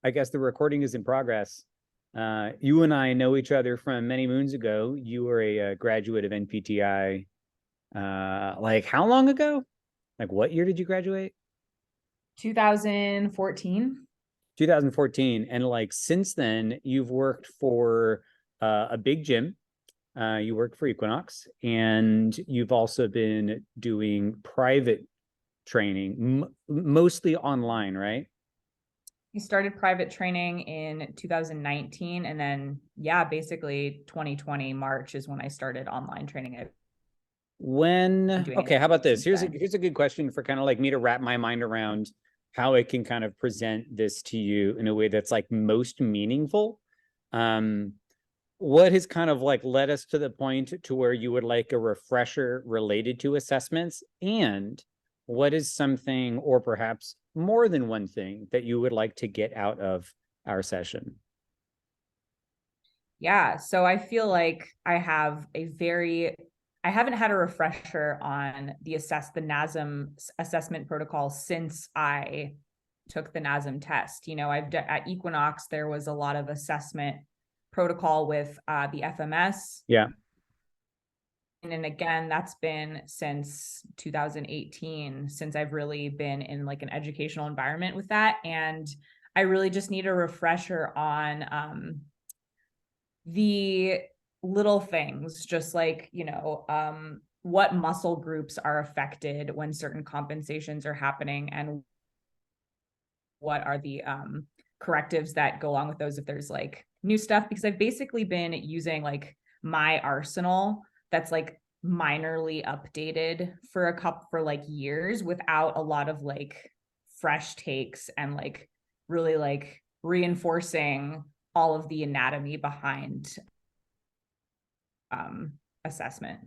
I guess the recording is in progress. You and I know each other from many moons ago. You were a graduate of NPTI. Like how long ago? Like what year did you graduate? 2014. 2014. And like since then, you've worked for a big gym. You work for Equinox, and you've also been doing private training, mostly online, right? I started private training in 2019, and then basically 2020 March is when I started online training. I've been doing Okay, it how about this? since then. Here's a good question for kind of like me to wrap my mind around how I can kind of present this to you in a way that's like most meaningful. Um, what has kind of like led us to the point to where you would like a refresher related to assessments, and what is something or perhaps more than one thing that you would like to get out of our session? Yeah, so I feel like I haven't had a refresher on the NASM assessment protocol since I took the NASM test. At Equinox, there was a lot of assessment protocol with the FMS. Yeah. And then again, that's been since 2018, since I've really been in like an educational environment with that. And I really just need a refresher on the little things, just like, what muscle groups are affected when certain compensations are happening, and what are the correctives that go along with those if there's like new stuff, because I've basically been using like my arsenal that's like minorly updated for like years without a lot of like fresh takes and like really like reinforcing all of the anatomy behind assessment.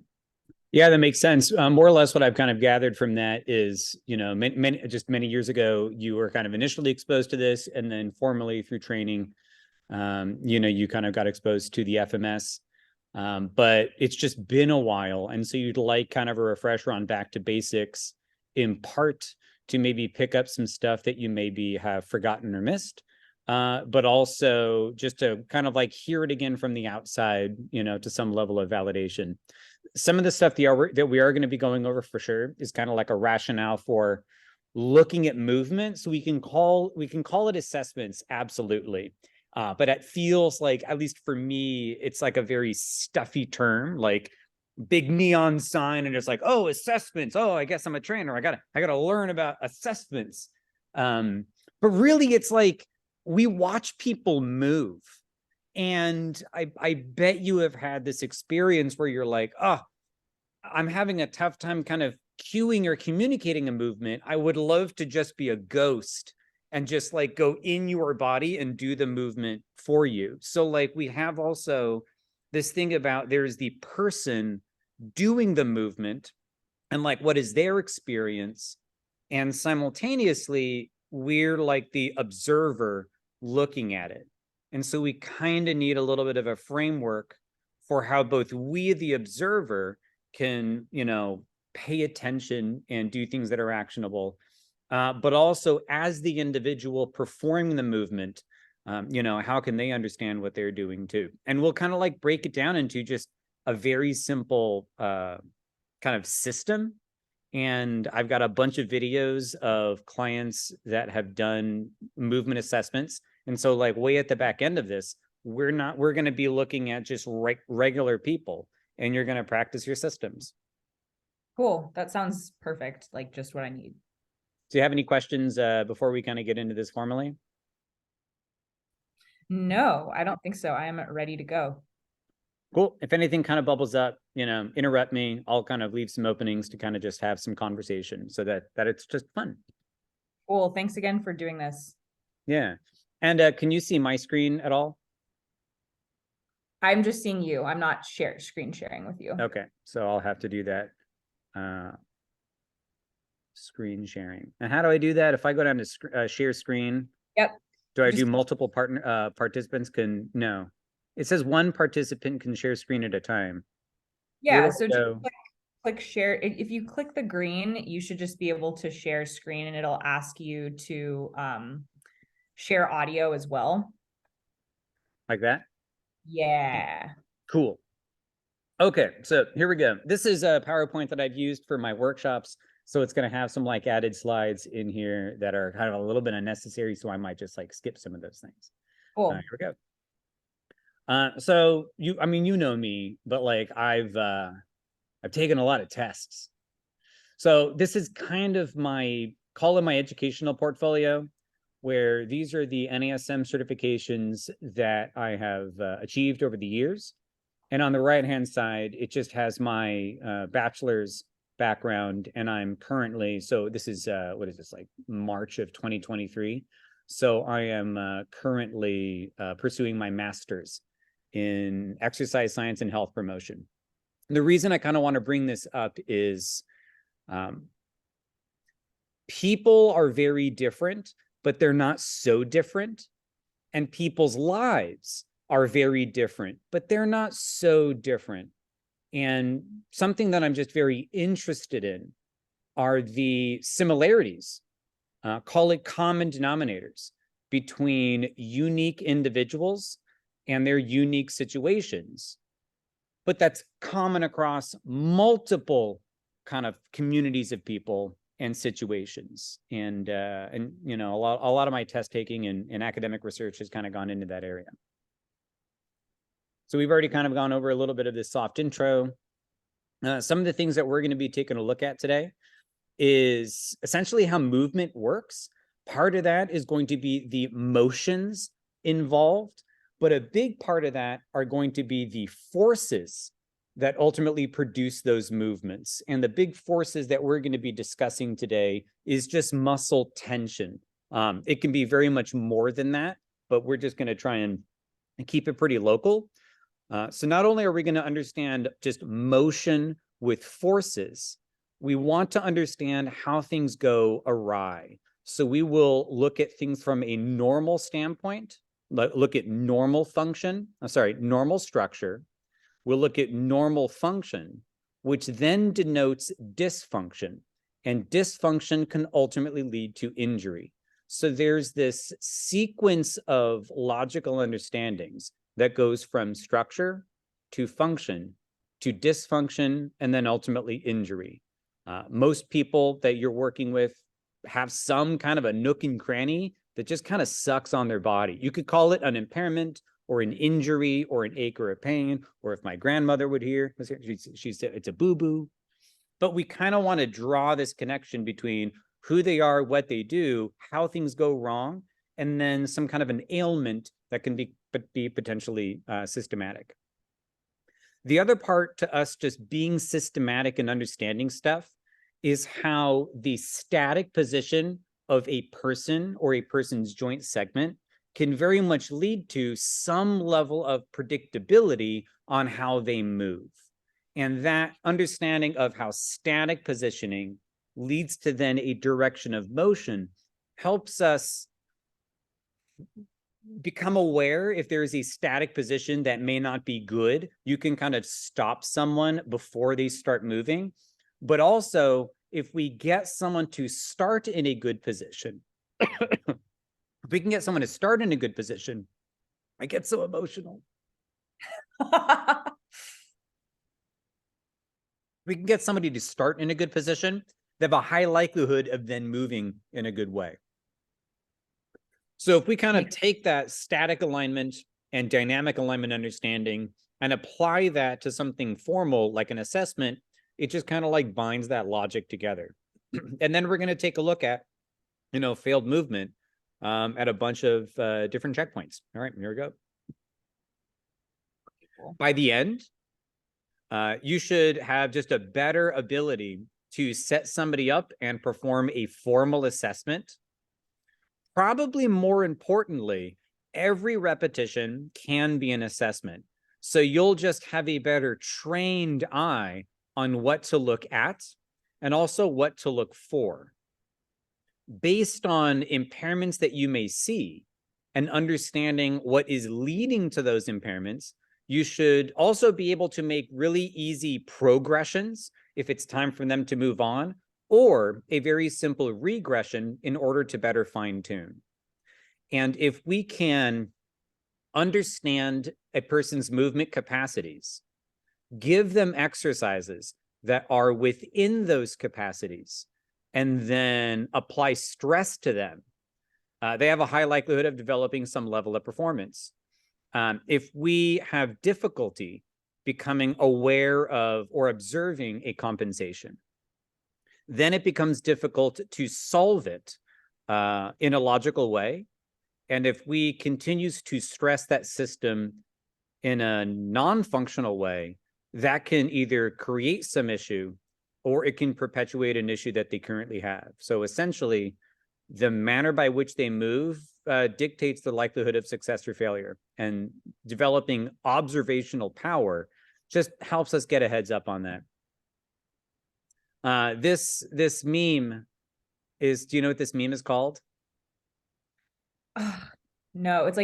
Yeah, that makes sense. More or less, what I've kind of gathered from that is, many years ago, you were kind of initially exposed to this, and then formally through training, you kind of got exposed to the FMS. But it's just been a while, and so you'd like kind of a refresher on back to basics, in part to maybe pick up some stuff that you maybe have forgotten or missed. But also just to kind of like hear it again from the outside, to some level of validation. Some of the stuff that we are going to be going over for sure is kind of like a rationale for looking at movement. So we can call it assessments, absolutely. But it feels like, at least for me, it's like a very stuffy term, like big neon sign, and it's like, oh, assessments. Oh, I guess I'm a trainer. I gotta learn about assessments. But really, it's like we watch people move. And I bet you have had this experience where you're like, oh, I'm having a tough time kind of cueing or communicating a movement. I would love to just be a ghost and just like go in your body and do the movement for you. So like we have also this thing about there's the person doing the movement and like what is their experience, and simultaneously we're like the observer looking at it. And so we kind of need a little bit of a framework for how both we, the observer, can, pay attention and do things that are actionable. But also as the individual performing the movement, how can they understand what they're doing too? And we'll kind of like break it down into just a very simple kind of system. And I've got a bunch of videos of clients that have done movement assessments. And so like way at the back end of this, we're going to be looking at just regular people, and you're going to practice your systems. Cool. That sounds perfect. Like just what I need. Do you have any questions before we kind of get into this formally? No, I don't think so. I am ready to go. Cool. If anything kind of bubbles up, interrupt me. I'll kind of leave some openings to kind of just have some conversation so that it's just fun. Cool. Thanks again for doing this. Yeah. And can you see my screen at all? I'm just seeing you. I'm not screen sharing with you. Okay. So I'll have to do that. Screen sharing. And how do I do that? If I go down to share screen, Yep. do I do multiple participants can? No. It says one participant can share screen at a time. Where Yeah. do So I just go? click share. If you click the green, you should just be able to share screen, and it'll ask you to share audio as well. Like that? Yeah. Cool. Okay, so here we go. This is a PowerPoint that I've used for my workshops. So it's going to have some like added slides in here that are kind of a little bit unnecessary. So I might just like skip some of those things. Cool. Here we go. So I mean, you know me, but like I've taken a lot of tests. So this is kind of call it my educational portfolio, where these are the NASM certifications that I have achieved over the years. And on the right-hand side, it just has my bachelor's background. And I'm currently, so this is, what is this, like March of 2023. So I am currently pursuing my master's in exercise science and health promotion. The reason I kind of want to bring this up is people are very different, but they're not so different. And people's lives are very different, but they're not so different. And something that I'm just very interested in are the similarities, call it common denominators, between unique individuals and their unique situations. But that's common across multiple kind of communities of people and situations. And you know, a lot of my test taking and academic research has kind of gone into that area. So we've already kind of gone over a little bit of this soft intro. Some of the things that we're going to be taking a look at today is essentially how movement works. Part of that is going to be the motions involved, but a big part of that are going to be the forces that ultimately produce those movements. And the big forces that we're going to be discussing today is just muscle tension. It can be very much more than that, but we're just going to try and keep it pretty local. So not only are we going to understand just motion with forces, we want to understand how things go awry. So we will look at things from a normal standpoint, look at normal function, normal structure. We'll look at normal function, which then denotes dysfunction. And dysfunction can ultimately lead to injury. So there's this sequence of logical understandings that goes from structure to function to dysfunction and then ultimately injury. Most people that you're working with have some kind of a nook and cranny that just kind of sucks on their body. You could call it an impairment or an injury or an ache or a pain, or if my grandmother would hear, she said it's a boo-boo. But we kind of want to draw this connection between who they are, what they do, how things go wrong, and then some kind of an ailment that can be potentially systematic. The other part to us just being systematic and understanding stuff is how the static position of a person or a person's joint segment can very much lead to some level of predictability on how they move. And that understanding of how static positioning leads to then a direction of motion helps us become aware if there is a static position that may not be good. You can kind of stop someone before they start moving. But also, if we get someone to start in a good position, if we can get someone to start in a good position, I get so emotional. We can get somebody to start in a good position, they have a high likelihood of then moving in a good way. So if we kind of take that static alignment and dynamic alignment understanding and apply that to something formal like an assessment, it just kind of like binds that logic together. And then we're going to take a look at, you know, failed movement at a bunch of different checkpoints. All right, here we go. By the end, you should have just a better ability to set somebody up and perform a formal assessment. Probably more importantly, every repetition can be an assessment. So you'll just have a better trained eye on what to look at and also what to look for. Based on impairments that you may see and understanding what is leading to those impairments, you should also be able to make really easy progressions if it's time for them to move on, or a very simple regression in order to better fine-tune. And if we can understand a person's movement capacities, give them exercises that are within those capacities, and then apply stress to them, they have a high likelihood of developing some level of performance. If we have difficulty becoming aware of or observing a compensation, then it becomes difficult to solve it in a logical way. And if we continue to stress that system in a non-functional way, that can either create some issue or it can perpetuate an issue that they currently have. So essentially, the manner by which they move dictates the likelihood of success or failure. And developing observational power just helps us get a heads up on that. This meme is, do you know what this meme is called? No, it's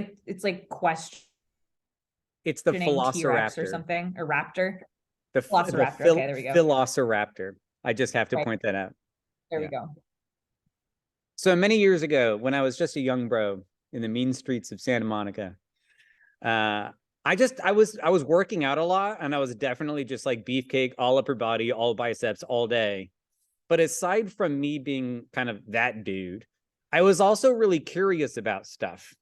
like questioning It's the T-Rex or Velociraptor. something, or raptor. The Velociraptor. Okay, there we go. Velociraptor. I just have to Right. point that out. There we go. So many years ago, when I was just a young bro in the mean streets of Santa Monica, I was working out a lot, and I was definitely just like beefcake, all upper body, all biceps all day. But aside from me being kind of that dude, I was also really curious about stuff.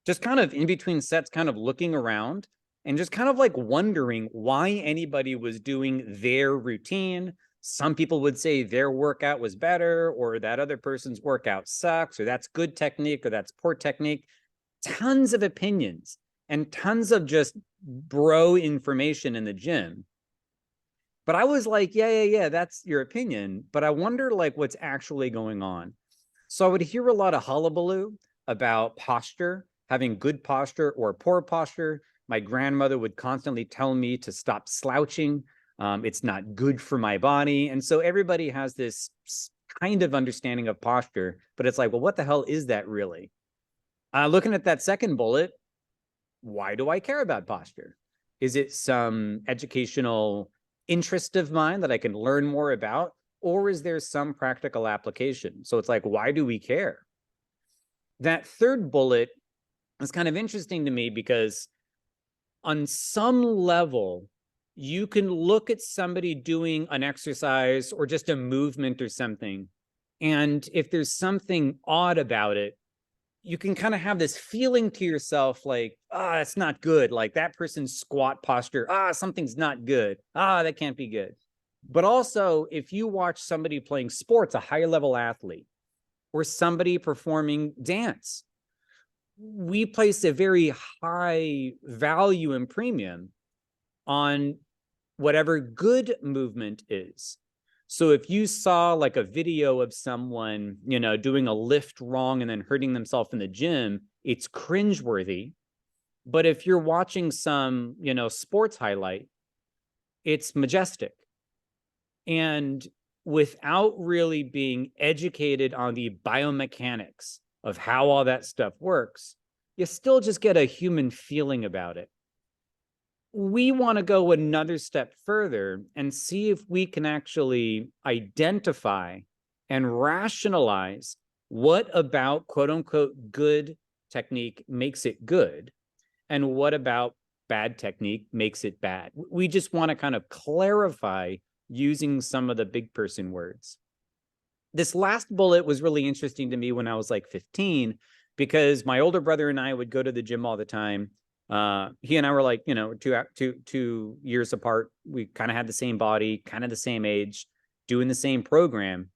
Just kind of in between sets, kind of looking around and just kind of like wondering why anybody was doing their routine. Some people would say their workout was better, or that other person's workout sucks, or that's good technique, or that's poor technique. Tons of opinions and tons of just bro information in the gym. But I was like, yeah, that's your opinion. But I wonder like what's actually going on. So I would hear a lot of hullabaloo about posture, having good posture or poor posture. My grandmother would constantly tell me to stop slouching. It's not good for my body. And so everybody has this kind of understanding of posture, but it's like, well, what the hell is that really? Looking at that second bullet, why do I care about posture? Is it some educational interest of mine that I can learn more about? Or is there some practical application? So it's like, why do we care? That third bullet is kind of interesting to me because on some level, you can look at somebody doing an exercise or just a movement or something. And if there's something odd about it, you can kind of have this feeling to yourself like, it's not good. Like that person's squat posture, something's not good. That can't be good. But also, if you watch somebody playing sports, a high level athlete, or somebody performing dance, we place a very high value and premium on whatever good movement is. So if you saw like a video of someone, doing a lift wrong and then hurting themselves in the gym, it's cringeworthy. But if you're watching some, sports highlight, it's majestic. And without really being educated on the biomechanics of how all that stuff works, you still just get a human feeling about it. We want to go another step further and see if we can actually identify and rationalize what about quote unquote good technique makes it good, and what about bad technique makes it bad. We just want to kind of clarify using some of the big person words. This last bullet was really interesting to me when I was like 15, because my older brother and I would go to the gym all the time. He and I were like, 2 years apart. We kind of had the same body, kind of the same age, doing the same program.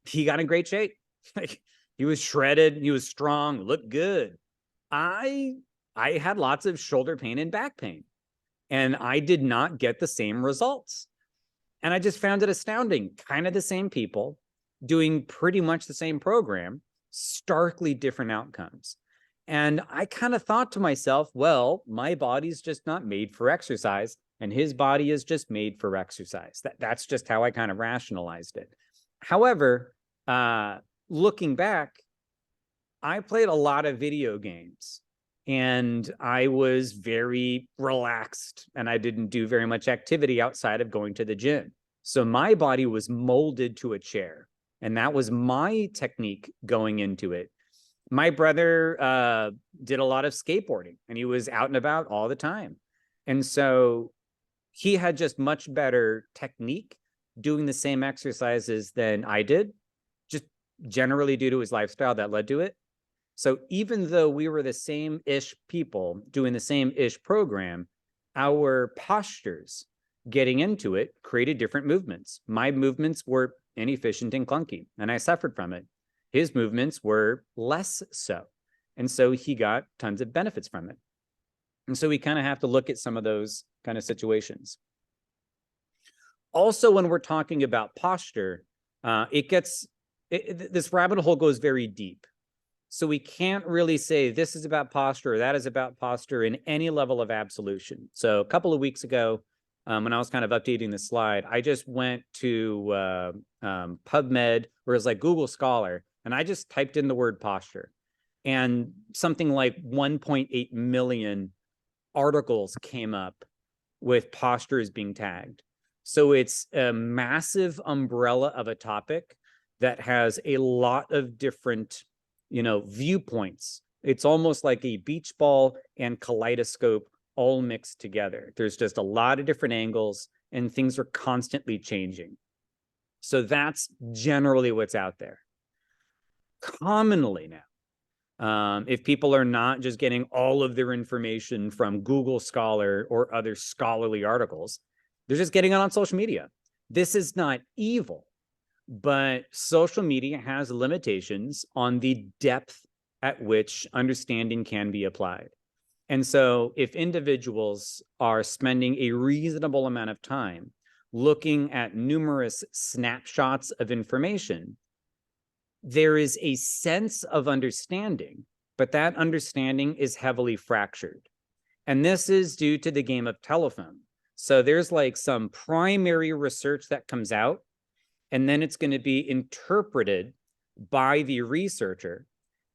He got in great shape. He was shredded. He was strong, looked good. I had lots of shoulder pain and back pain, and I did not get the same results. And I just found it astounding. Kind of the same people doing pretty much the same program, starkly different outcomes. And I kind of thought to myself, well, my body's just not made for exercise, and his body is just made for exercise. That's just how I kind of rationalized it. However, looking back, I played a lot of video games, and I was very relaxed, and I didn't do very much activity outside of going to the gym. So my body was molded to a chair, and that was my technique going into it. My brother did a lot of skateboarding, and he was out and about all the time. And so he had just much better technique doing the same exercises than I did, just generally due to his lifestyle that led to it. So even though we were the same-ish people doing the same-ish program, our postures getting into it created different movements. My movements were inefficient and clunky, and I suffered from it. His movements were less so. And so he got tons of benefits from it. And so we kind of have to look at some of those kind of situations. Also, when we're talking about posture, this rabbit hole goes very deep. So we can't really say this is about posture or that is about posture in any level of absolution. So a couple of weeks ago, when I was kind of updating the slide, I just went to PubMed, or it's like Google Scholar, and I just typed in the word posture. And something like 1.8 million articles came up with postures being tagged. So it's a massive umbrella of a topic that has a lot of different, viewpoints. It's almost like a beach ball and kaleidoscope all mixed together. There's just a lot of different angles, and things are constantly changing. So that's generally what's out there. Commonly now, if people are not just getting all of their information from Google Scholar or other scholarly articles, they're just getting it on social media. This is not evil, but social media has limitations on the depth at which understanding can be applied. And so if individuals are spending a reasonable amount of time looking at numerous snapshots of information, there is a sense of understanding, but that understanding is heavily fractured. And this is due to the game of telephone. So there's like some primary research that comes out, and then it's going to be interpreted by the researcher.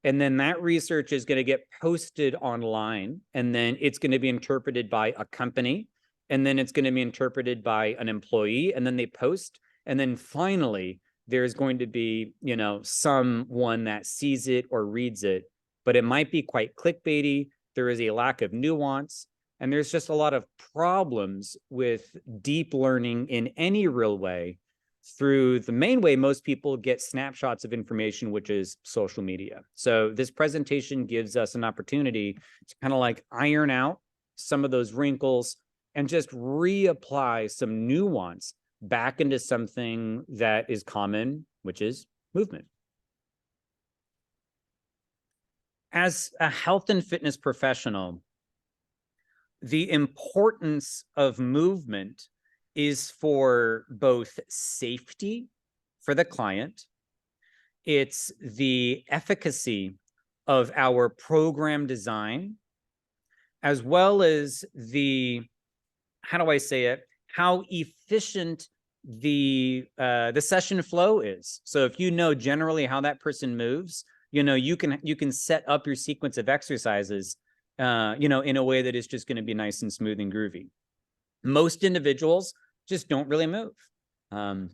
And then that research is going to get posted online, and then it's going to be interpreted by a company, and then it's going to be interpreted by an employee, and then they post. And then finally, there's going to be, someone that sees it or reads it, but it might be quite clickbaity. There is a lack of nuance, and there's just a lot of problems with deep learning in any real way through the main way most people get snapshots of information, which is social media. So this presentation gives us an opportunity to kind of like iron out some of those wrinkles and just reapply some nuance back into something that is common, which is movement. As a health and fitness professional, the importance of movement is for both safety for the client, it's the efficacy of our program design, as well as the, how do I say it, how efficient the session flow is. So if you know generally how that person moves, you can set up your sequence of exercises, in a way that is just going to be nice and smooth and groovy. Most individuals just don't really move.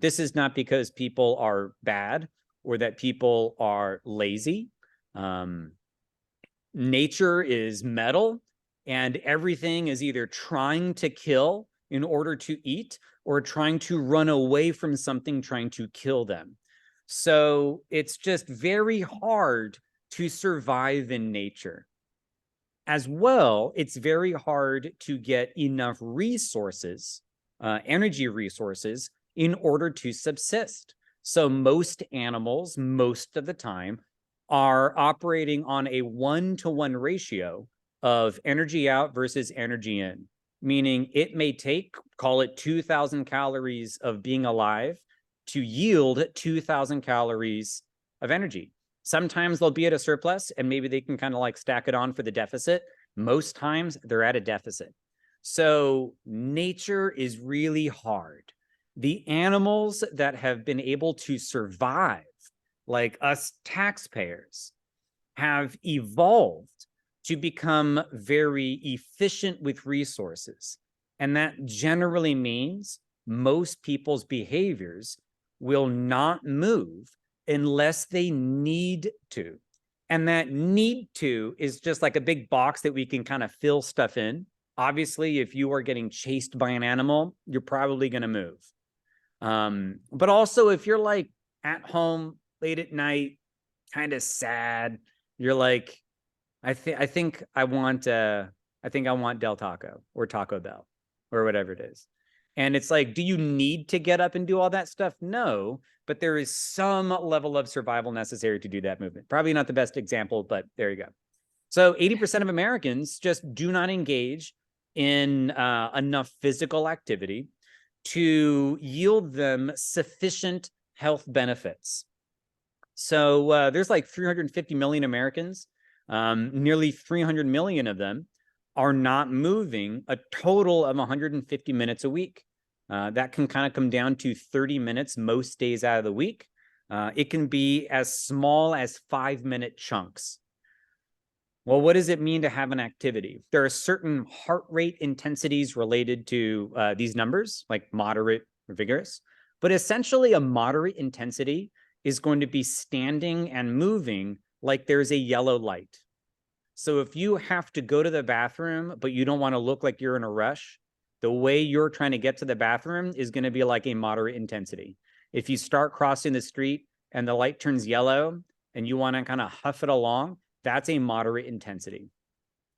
This is not because people are bad or that people are lazy. Nature is metal, and everything is either trying to kill in order to eat or trying to run away from something trying to kill them. So it's just very hard to survive in nature. As well, it's very hard to get enough resources, energy resources, in order to subsist. So most animals, most of the time, are operating on a 1-to-1 ratio of energy out versus energy in, meaning it may take, call it 2,000 calories of being alive to yield 2,000 calories of energy. Sometimes they'll be at a surplus and maybe they can kind of like stack it on for the deficit. Most times they're at a deficit. So nature is really hard. The animals that have been able to survive, like us taxpayers, have evolved to become very efficient with resources. And that generally means most people's behaviors will not move unless they need to. And that need to is just like a big box that we can kind of fill stuff in. Obviously, if you are getting chased by an animal, you're probably going to move. But also if you're like at home late at night, kind of sad, you're like, I think I want Del Taco or Taco Bell or whatever it is. And it's like, do you need to get up and do all that stuff? No, but there is some level of survival necessary to do that movement. Probably not the best example, but there you go. So 80% of Americans just do not engage in enough physical activity to yield them sufficient health benefits. So there's like 350 million Americans. Nearly 300 million of them are not moving a total of 150 minutes a week. That can kind of come down to 30 minutes most days out of the week. It can be as small as 5-minute chunks. Well, what does it mean to have an activity? There are certain heart rate intensities related to these numbers, like moderate or vigorous. But essentially, a moderate intensity is going to be standing and moving like there's a yellow light. So if you have to go to the bathroom, but you don't want to look like you're in a rush, the way you're trying to get to the bathroom is going to be like a moderate intensity. If you start crossing the street and the light turns yellow and you want to kind of huff it along, that's a moderate intensity.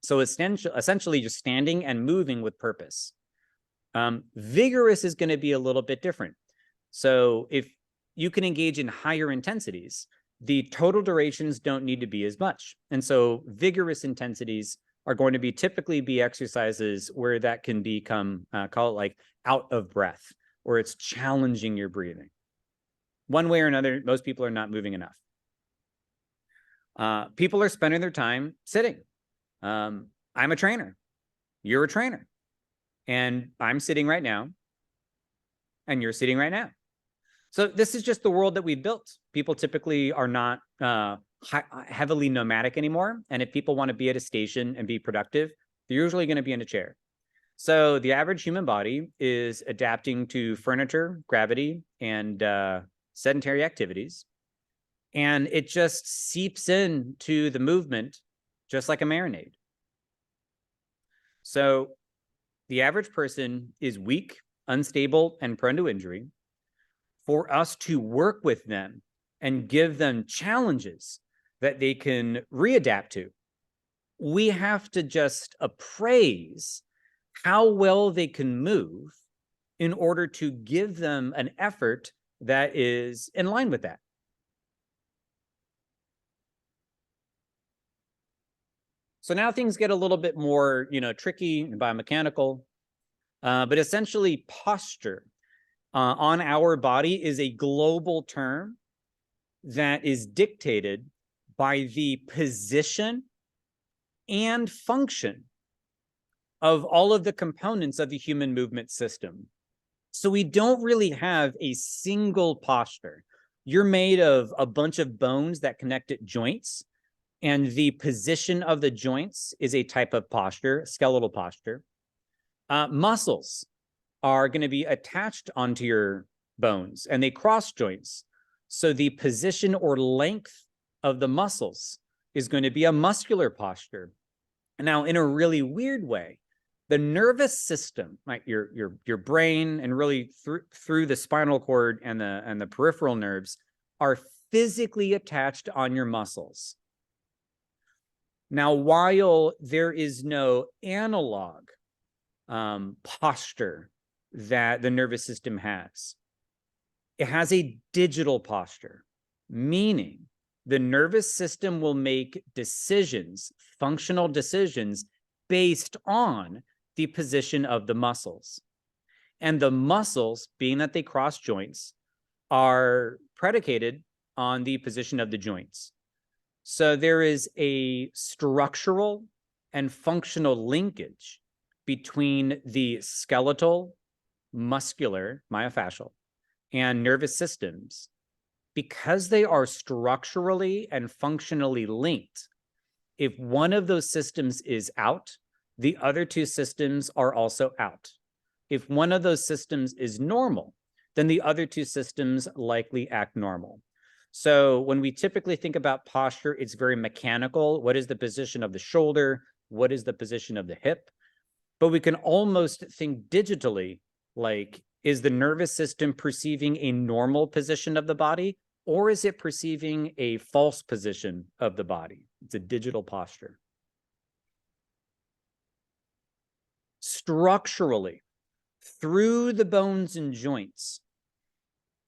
So essentially just standing and moving with purpose. Vigorous is going to be a little bit different. So if you can engage in higher intensities, the total durations don't need to be as much. And so vigorous intensities are going to be typically be exercises where that can become, call it like out of breath, or it's challenging your breathing. One way or another, most people are not moving enough. People are spending their time sitting. I'm a trainer. You're a trainer. And I'm sitting right now. And you're sitting right now. So this is just the world that we've built. People typically are not heavily nomadic anymore. And if people want to be at a station and be productive, they're usually going to be in a chair. So the average human body is adapting to furniture, gravity, and sedentary activities. And it just seeps into the movement just like a marinade. So the average person is weak, unstable, and prone to injury. For us to work with them and give them challenges that they can readapt to, we have to just appraise how well they can move in order to give them an effort that is in line with that. So now things get a little bit more, tricky and biomechanical, but essentially posture on our body is a global term that is dictated by the position and function of all of the components of the human movement system. So we don't really have a single posture. You're made of a bunch of bones that connect at joints, and the position of the joints is a type of posture, skeletal posture. Muscles are going to be attached onto your bones and they cross joints. So the position or length of the muscles is going to be a muscular posture. Now, in a really weird way, the nervous system, right, your brain and really through the spinal cord and the peripheral nerves are physically attached on your muscles. Now, while there is no analog posture that the nervous system has, it has a digital posture, meaning the nervous system will make decisions, functional decisions, based on the position of the muscles. And the muscles, being that they cross joints, are predicated on the position of the joints. So there is a structural and functional linkage between the skeletal, muscular, myofascial, and nervous systems. Because they are structurally and functionally linked, if one of those systems is out, the other two systems are also out. If one of those systems is normal, then the other two systems likely act normal. So when we typically think about posture, it's very mechanical. What is the position of the shoulder? What is the position of the hip? But we can almost think digitally, like, is the nervous system perceiving a normal position of the body, or is it perceiving a false position of the body? It's a digital posture. Structurally, through the bones and joints,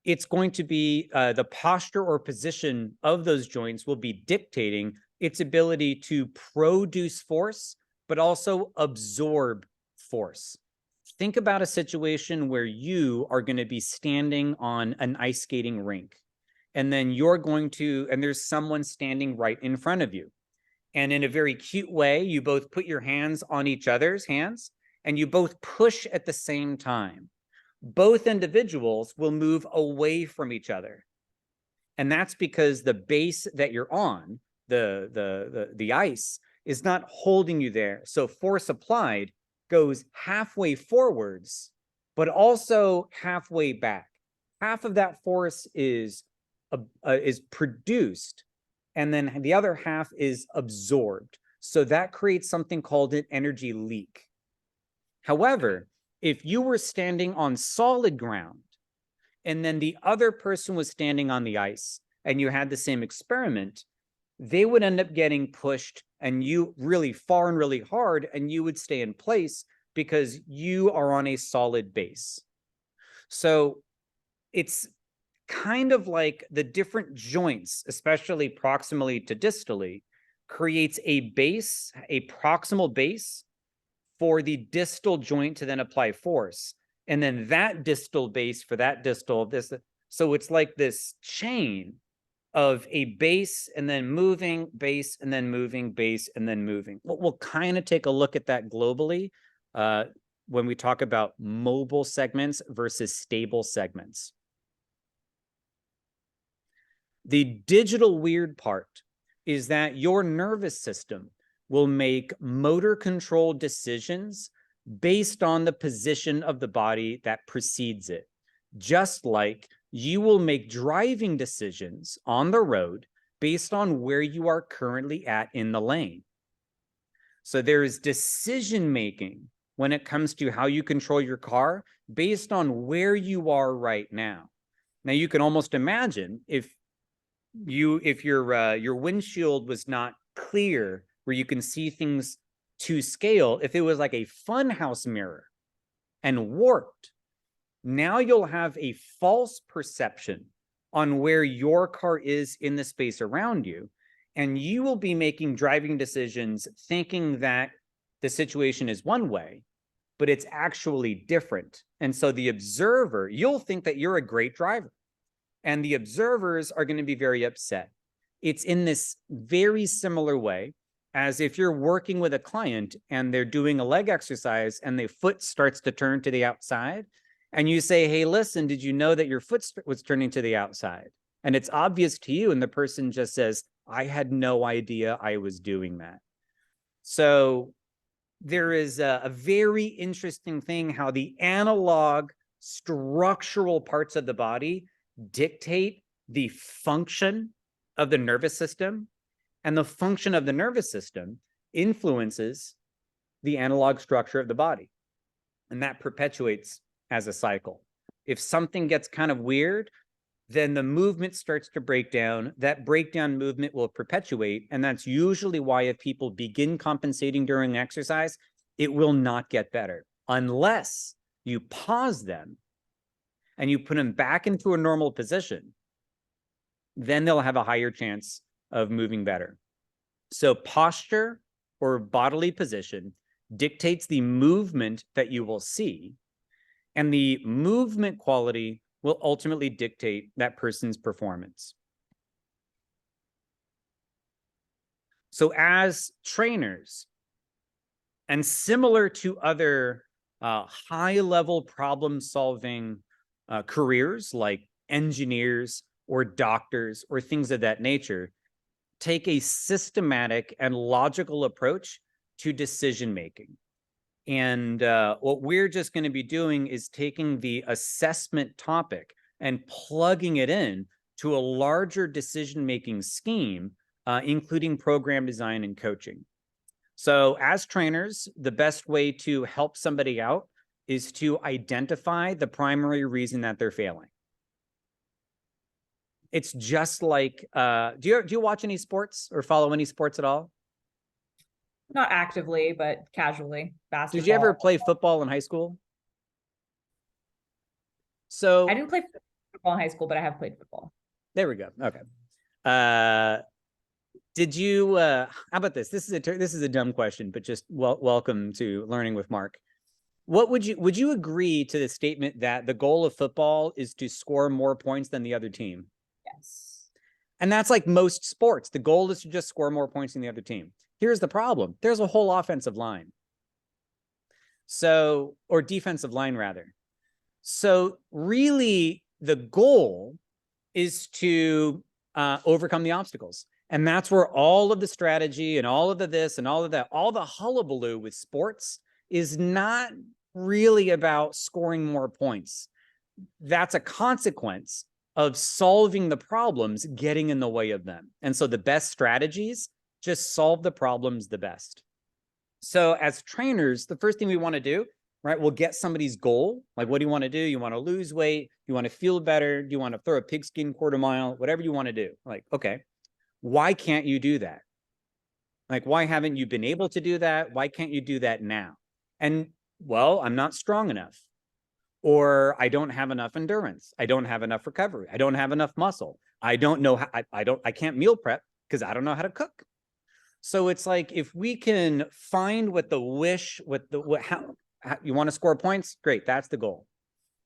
it's going to be the posture or position of those joints will be dictating its ability to produce force, but also absorb force. Think about a situation where you are going to be standing on an ice skating rink, and then and there's someone standing right in front of you. And in a very cute way, you both put your hands on each other's hands, and you both push at the same time. Both individuals will move away from each other. And that's because the base that you're on, the ice, is not holding you there. So force applied goes halfway forwards, but also halfway back. Half of that force is produced, and then the other half is absorbed. So that creates something called an energy leak. However, if you were standing on solid ground and then the other person was standing on the ice and you had the same experiment, they would end up getting pushed and you really far and really hard, and you would stay in place because you are on a solid base. So it's kind of like the different joints, especially proximally to distally, creates a base, a proximal base for the distal joint to then apply force. And then that distal base for that distal, this. So it's like this chain of a base and then moving, base and then moving, base and then moving. We'll kind of take a look at that globally when we talk about mobile segments versus stable segments. The digital weird part is that your nervous system will make motor control decisions based on the position of the body that precedes it. Just like you will make driving decisions on the road based on where you are currently at in the lane. So there is decision making when it comes to how you control your car based on where you are right now. Now you can almost imagine if your windshield was not clear where you can see things to scale, if it was like a funhouse mirror and warped, now you'll have a false perception on where your car is in the space around you, and you will be making driving decisions thinking that the situation is one way, but it's actually different. And so the observer, you'll think that you're a great driver, and the observers are going to be very upset. It's in this very similar way as if you're working with a client and they're doing a leg exercise and their foot starts to turn to the outside, and you say, hey, listen, did you know that your foot was turning to the outside? And it's obvious to you, and the person just says, I had no idea I was doing that. So there is a very interesting thing how the analog structural parts of the body dictate the function of the nervous system, and the function of the nervous system influences the analog structure of the body, and that perpetuates as a cycle. If something gets kind of weird, then the movement starts to break down. That breakdown movement will perpetuate, and that's usually why if people begin compensating during exercise, it will not get better unless you pause them and you put them back into a normal position. Then they'll have a higher chance of moving better. So posture or bodily position dictates the movement that you will see, and the movement quality will ultimately dictate that person's performance. So as trainers, and similar to other high-level problem-solving careers like engineers or doctors or things of that nature, take a systematic and logical approach to decision-making. And what we're just going to be doing is taking the assessment topic and plugging it in to a larger decision-making scheme, including program design and coaching. So as trainers, the best way to help somebody out is to identify the primary reason that they're failing. It's just like, do you watch any sports or follow any sports at all? Not actively, but casually. Basketball. Did you ever play football in high school? So I didn't play football in high school, but I have played football. There we go. Okay. Did you, how about this? This is a dumb question, but just welcome to Learning with Mark. Would you agree to the statement that the goal of football is to score more points than the other team? Yes. And that's like most sports. The goal is to just score more points than the other team. Here's the problem. There's a whole offensive line. So, or defensive line rather. So really the goal is to overcome the obstacles. And that's where all of the strategy and all of the this and all of that, all the hullabaloo with sports is not really about scoring more points. That's a consequence of solving the problems, getting in the way of them. And so the best strategies just solve the problems the best. So as trainers, the first thing we want to do, right, we'll get somebody's goal. Like, what do you want to do? You want to lose weight? You want to feel better? Do you want to throw a pigskin quarter mile? Whatever you want to do. Like, okay, why can't you do that? Like, why haven't you been able to do that? Why can't you do that now? And, well, I'm not strong enough. Or I don't have enough endurance. I don't have enough recovery. I don't have enough muscle. I don't know how, I can't meal prep because I don't know how to cook. So it's like, if we can find what the wish, how you want to score points, great, that's the goal.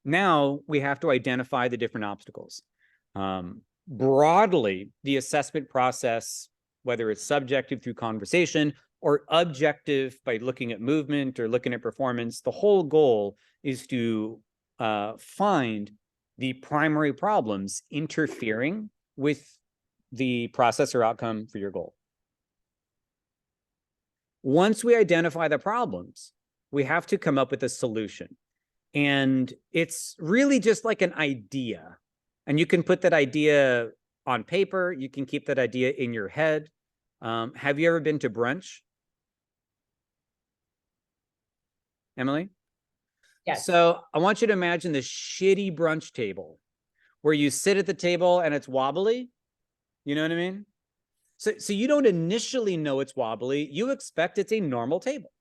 Now we have to identify the different obstacles. Broadly, the assessment process, whether it's subjective through conversation or objective by looking at movement or looking at performance, the whole goal is to find the primary problems interfering with the process or outcome for your goal. Once we identify the problems, we have to come up with a solution. And it's really just like an idea. And you can put that idea on paper. You can keep that idea in your head. Have you ever been to brunch? Emily? Yes. So I want you to imagine this shitty brunch table where you sit at the table and it's wobbly. You know what I mean? So you don't initially know it's wobbly. You expect it's a normal table.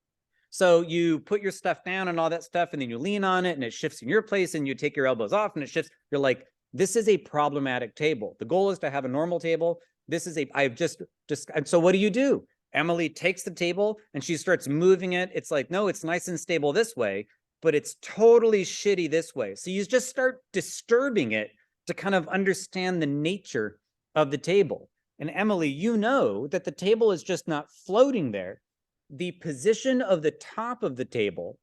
So you put your stuff down and all that stuff, and then you lean on it and it shifts in your place, and you take your elbows off and it shifts. You're like, this is a problematic table. The goal is to have a normal table. This is and so what do? Emily takes the table and she starts moving it. It's like, no, it's nice and stable this way, but it's totally shitty this way. So you just start disturbing it to kind of understand the nature of the table. And Emily, you know that the table is just not floating there. The position of the top of the table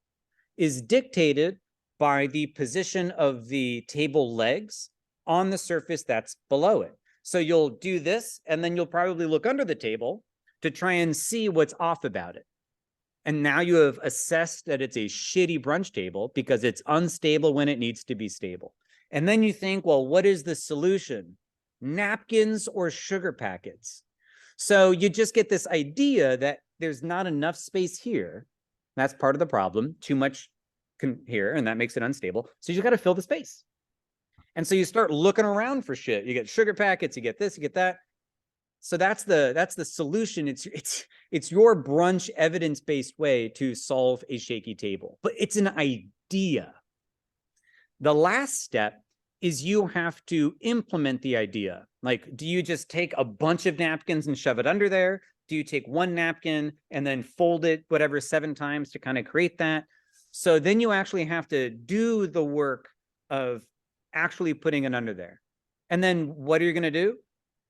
is dictated by the position of the table legs on the surface that's below it. So you'll do this, and then you'll probably look under the table to try and see what's off about it. And now you have assessed that it's a shitty brunch table because it's unstable when it needs to be stable. And then you think, well, what is the solution? Napkins or sugar packets? So you just get this idea that there's not enough space here. That's part of the problem. Too much here, and that makes it unstable. So you got to fill the space. And so you start looking around for shit. You get sugar packets, you get this, you get that. So that's the solution. It's your brunch evidence-based way to solve a shaky table, but it's an idea. The last step is you have to implement the idea. Like, do you just take a bunch of napkins and shove it under there? Do you take one napkin and then fold it, whatever, 7 times to kind of create that? So then you actually have to do the work of actually putting it under there. And then what are you going to do?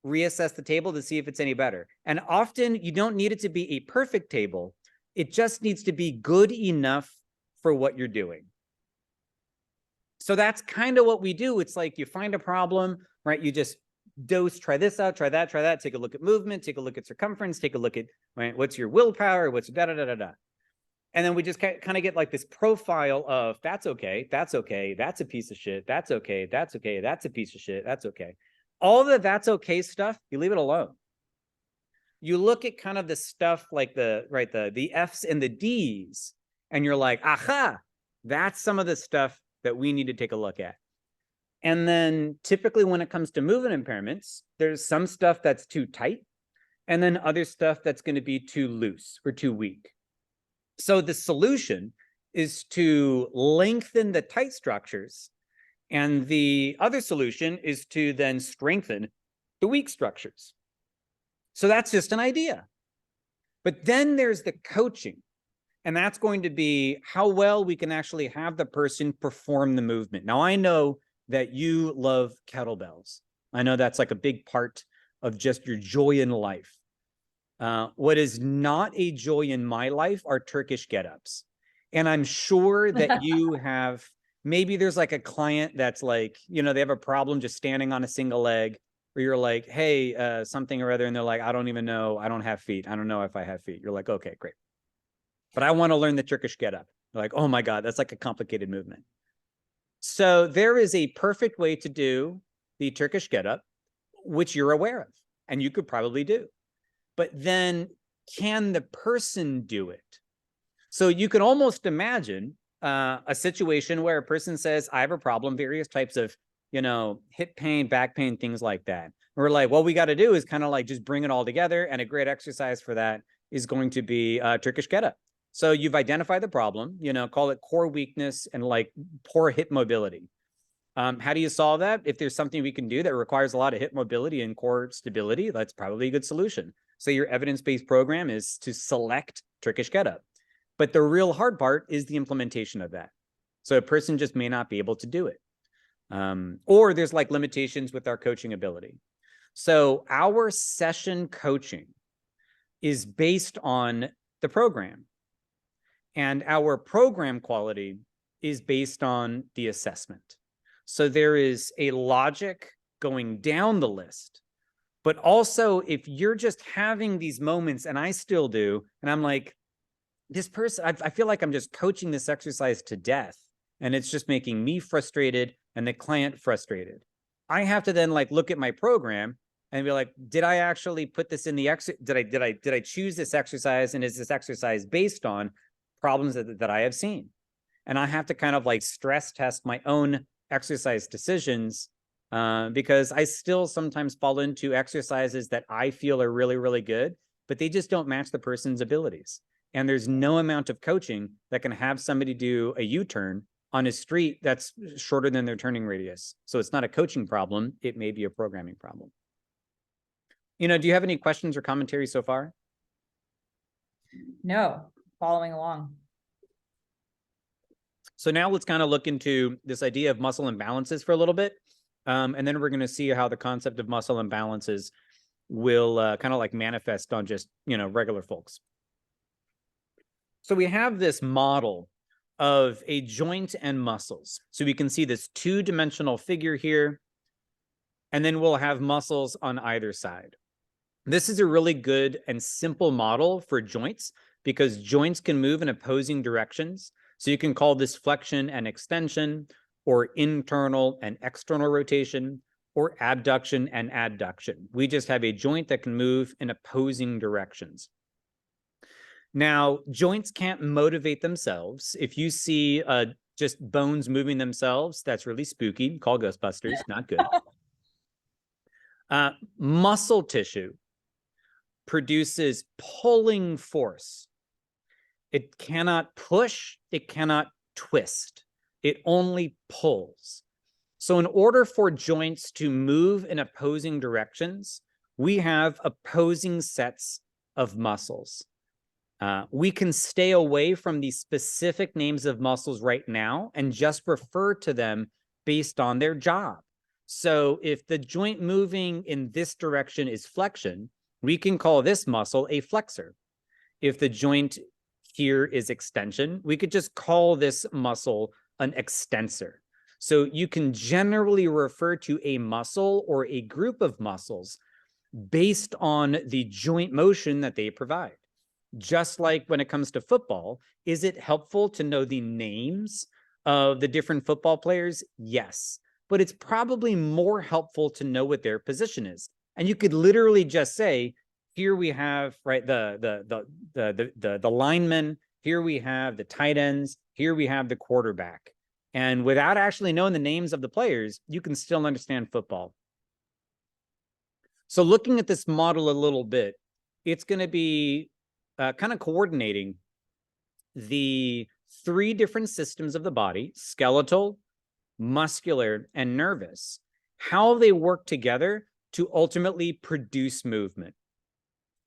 Reassess the table to see if it's any better. And often you don't need it to be a perfect table. It just needs to be good enough for what you're doing. So that's kind of what we do. It's like you find a problem, right? You just try this out, try that, take a look at movement, take a look at circumference, take a look at, right, what's your willpower, what's da-da-da-da-da. And then we just kind of get like this profile of that's okay, that's a piece of shit, that's okay, that's a piece of shit, that's okay. All that's okay stuff, you leave it alone. You look at kind of the stuff like the F's and the D's, and you're like, aha, that's some of the stuff that we need to take a look at. And then typically when it comes to movement impairments, there's some stuff that's too tight, and then other stuff that's going to be too loose or too weak. So the solution is to lengthen the tight structures, and the other solution is to then strengthen the weak structures. So that's just an idea. But then there's the coaching, and that's going to be how well we can actually have the person perform the movement. Now, I know that you love kettlebells. I know that's like a big part of just your joy in life. What is not a joy in my life are Turkish get-ups. And I'm sure that you have, maybe there's like a client that's like, you know, they have a problem just standing on a single leg, or you're like, hey, something or other, and they're like, I don't even know, I don't have feet. I don't know if I have feet. You're like, okay, great. But I want to learn the Turkish get-up. They're like, oh my God, that's like a complicated movement. So there is a perfect way to do the Turkish get-up, which you're aware of, and you could probably do. But then can the person do it? So you can almost imagine a situation where a person says, I have a problem, various types of, you know, hip pain, back pain, things like that. And we're like, what we got to do is kind of like just bring it all together. And a great exercise for that is going to be Turkish get-up. So you've identified the problem, you know, call it core weakness and like poor hip mobility. How do you solve that? If there's something we can do that requires a lot of hip mobility and core stability, that's probably a good solution. So your evidence-based program is to select Turkish get-up. But the real hard part is the implementation of that. So a person just may not be able to do it. Or there's like limitations with our coaching ability. So our session coaching is based on the program. And our program quality is based on the assessment. So there is a logic going down the list. But also, if you're just having these moments, and I still do, and I'm like, this person, I feel like I'm just coaching this exercise to death, and it's just making me frustrated and the client frustrated. I have to then like look at my program and be like, did I actually put this in the did I choose this exercise, and is this exercise based on problems that I have seen? And I have to kind of like stress test my own exercise decisions, because I still sometimes fall into exercises that I feel are really, really good, but they just don't match the person's abilities. And there's no amount of coaching that can have somebody do a U-turn on a street that's shorter than their turning radius. So it's not a coaching problem. It may be a programming problem. You know, do you have any questions or commentary so far? No, following along. So now let's kind of look into this idea of muscle imbalances for a little bit. And then we're going to see how the concept of muscle imbalances will kind of like manifest on just, you know, regular folks. So we have this model of a joint and muscles. So we can see this two-dimensional figure here, and then we'll have muscles on either side. This is a really good and simple model for joints because joints can move in opposing directions. So you can call this flexion and extension, or internal and external rotation, or abduction and adduction. We just have a joint that can move in opposing directions. Now, joints can't motivate themselves. If you see just bones moving themselves, that's really spooky. Call Ghostbusters, not good. Muscle tissue produces pulling force. It cannot push, it cannot twist. It only pulls. So in order for joints to move in opposing directions, we have opposing sets of muscles. We can stay away from the specific names of muscles right now and just refer to them based on their job. So if the joint moving in this direction is flexion, we can call this muscle a flexor. If the joint here is extension, we could just call this muscle an extensor. So you can generally refer to a muscle or a group of muscles based on the joint motion that they provide. Just like when it comes to football, is it helpful to know the names of the different football players? Yes. but it's probably more helpful to know what their position is. And you could literally just say, here we have, right, the linemen, here we have the tight ends, here we have the quarterback. And without actually knowing the names of the players, you can still understand football. So looking at this model a little bit, it's going to be kind of coordinating the 3 different systems of the body: skeletal, muscular, and nervous, how they work together to ultimately produce movement.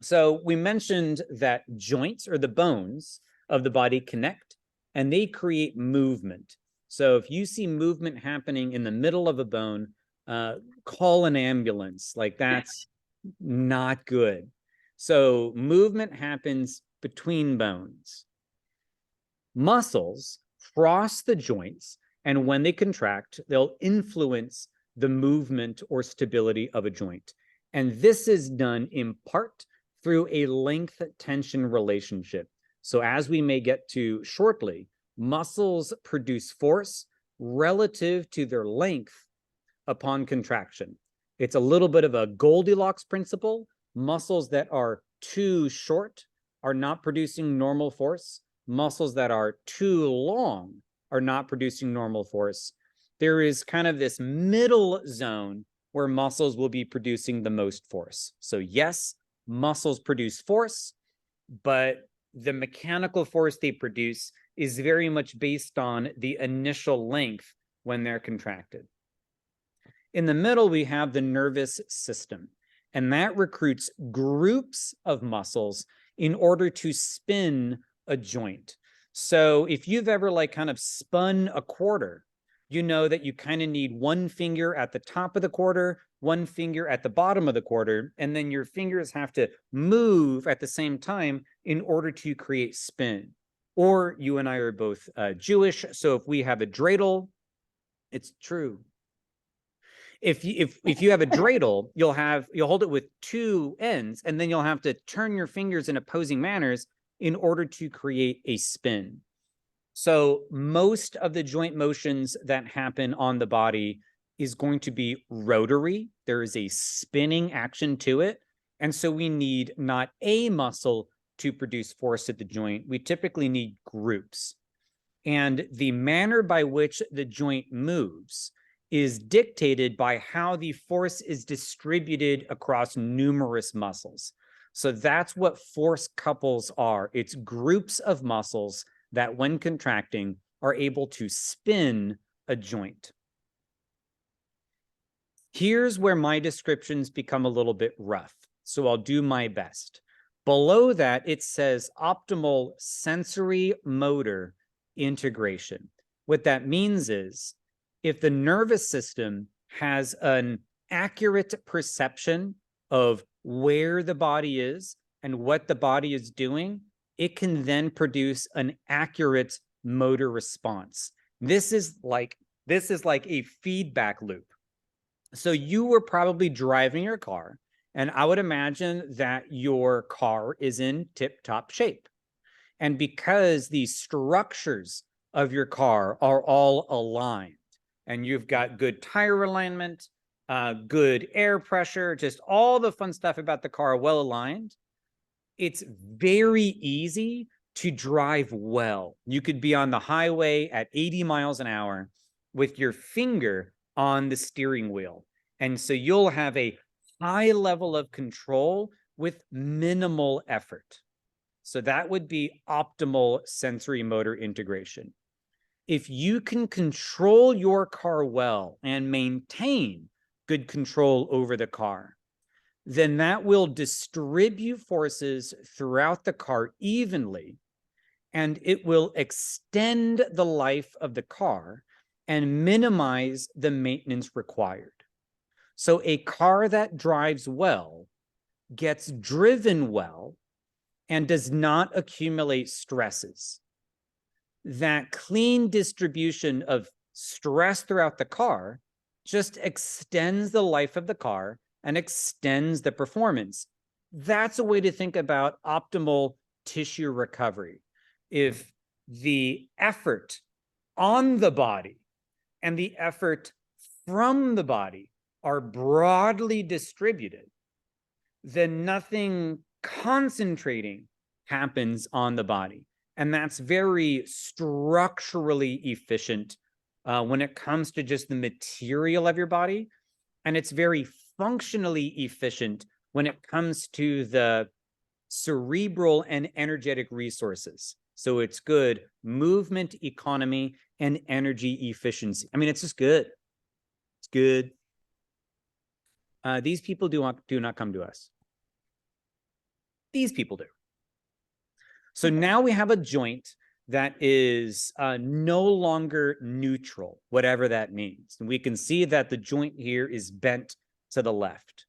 So we mentioned that joints, or the bones of the body, connect and they create movement. So if you see movement happening in the middle of a bone, call an ambulance. Like, that's not good. So movement happens between bones. Muscles cross the joints, and when they contract, they'll influence the movement or stability of a joint. And this is done in part through a length-tension relationship. So as we may get to shortly, muscles produce force relative to their length upon contraction. It's a little bit of a Goldilocks principle. Muscles that are too short are not producing normal force. Muscles that are too long are not producing normal force. There is kind of this middle zone where muscles will be producing the most force. So yes, muscles produce force, but the mechanical force they produce is very much based on the initial length when they're contracted. In the middle, we have the nervous system, and that recruits groups of muscles in order to spin a joint. So if you've ever kind of spun a quarter, you know that you kind of need one finger at the top of the quarter, one finger at the bottom of the quarter, and then your fingers have to move at the same time in order to create spin. Or you and I are both Jewish, so if we have a dreidel, it's true. If you have a dreidel, you'll hold it with 2 ends, and then you'll have to turn your fingers in opposing manners in order to create a spin. So most of the joint motions that happen on the body is going to be rotary. There is a spinning action to it. And so we need not a muscle to produce force at the joint. We typically need groups. And the manner by which the joint moves is dictated by how the force is distributed across numerous muscles. So that's what force couples are. It's groups of muscles that, when contracting, are able to spin a joint. Here's where my descriptions become a little bit rough, so I'll do my best. Below that, it says optimal sensory motor integration. What that means is, if the nervous system has an accurate perception of where the body is and what the body is doing, it can then produce an accurate motor response. This is like a feedback loop. So you were probably driving your car, and I would imagine that your car is in tip-top shape. And because the structures of your car are all aligned, and you've got good tire alignment, good air pressure, just all the fun stuff about the car well aligned, it's very easy to drive well. You could be on the highway at 80 miles an hour with your finger on the steering wheel. And so you'll have a high level of control with minimal effort. So that would be optimal sensory motor integration. If you can control your car well and maintain good control over the car, then that will distribute forces throughout the car evenly, and it will extend the life of the car and minimize the maintenance required. So a car that drives well gets driven well and does not accumulate stresses. That clean distribution of stress throughout the car just extends the life of the car and extends the performance. That's a way to think about optimal tissue recovery. If the effort on the body and the effort from the body are broadly distributed, then nothing concentrating happens on the body. And that's very structurally efficient when it comes to just the material of your body. And it's very functionally efficient when it comes to the cerebral and energetic resources. So it's good movement economy and energy efficiency. I mean, it's just good. It's good. These people do not come to us. These people do. So now we have a joint that is no longer neutral, whatever that means. And we can see that the joint here is bent to the left.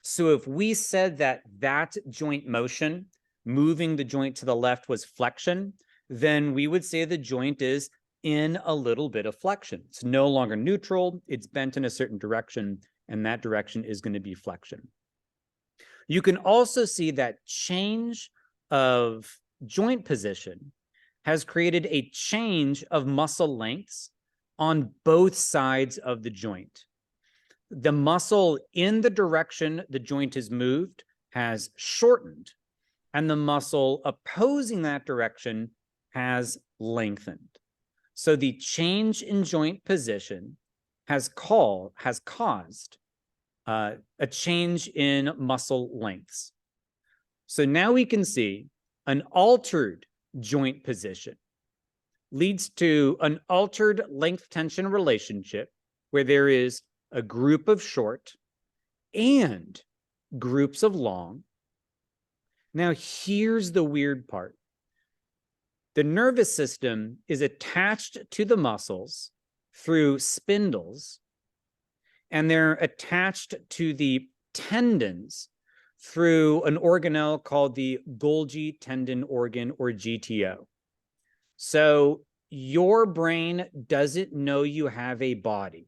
So if we said that that joint motion, moving the joint to the left, was flexion, then we would say the joint is in a little bit of flexion. It's no longer neutral, it's bent in a certain direction, and that direction is going to be flexion. You can also see that change of joint position has created a change of muscle lengths on both sides of the joint. The muscle in the direction the joint is moved has shortened, and the muscle opposing that direction has lengthened. So the change in joint position has caused a change in muscle lengths. So now we can see an altered joint position leads to an altered length tension relationship where there is a group of short and groups of long. Now, here's the weird part. The nervous system is attached to the muscles through spindles, and they're attached to the tendons through an organelle called the Golgi tendon organ, or GTO. So your brain doesn't know you have a body.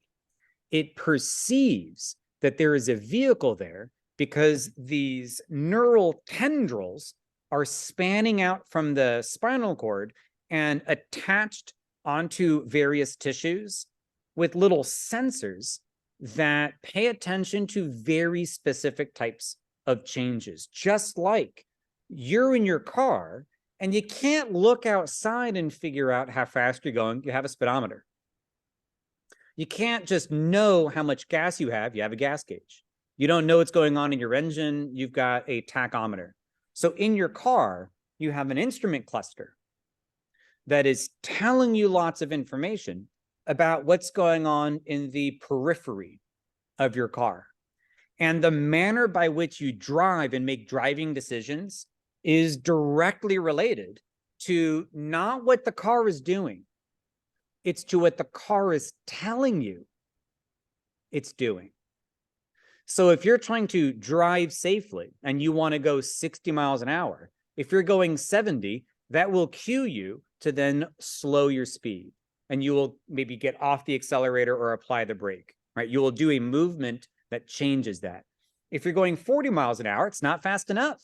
It perceives that there is a vehicle there because these neural tendrils are spanning out from the spinal cord and attached onto various tissues with little sensors that pay attention to very specific types of changes. Just like you're in your car and you can't look outside and figure out how fast you're going, you have a speedometer. You can't just know how much gas you have a gas gauge. You don't know what's going on in your engine, you've got a tachometer. So in your car, you have an instrument cluster that is telling you lots of information about what's going on in the periphery of your car. And the manner by which you drive and make driving decisions is directly related to not what the car is doing, it's to what the car is telling you it's doing. So if you're trying to drive safely and you want to go 60 miles an hour, if you're going 70, that will cue you to then slow your speed. And you will maybe get off the accelerator or apply the brake, right? You will do a movement that changes that. If you're going 40 miles an hour, it's not fast enough.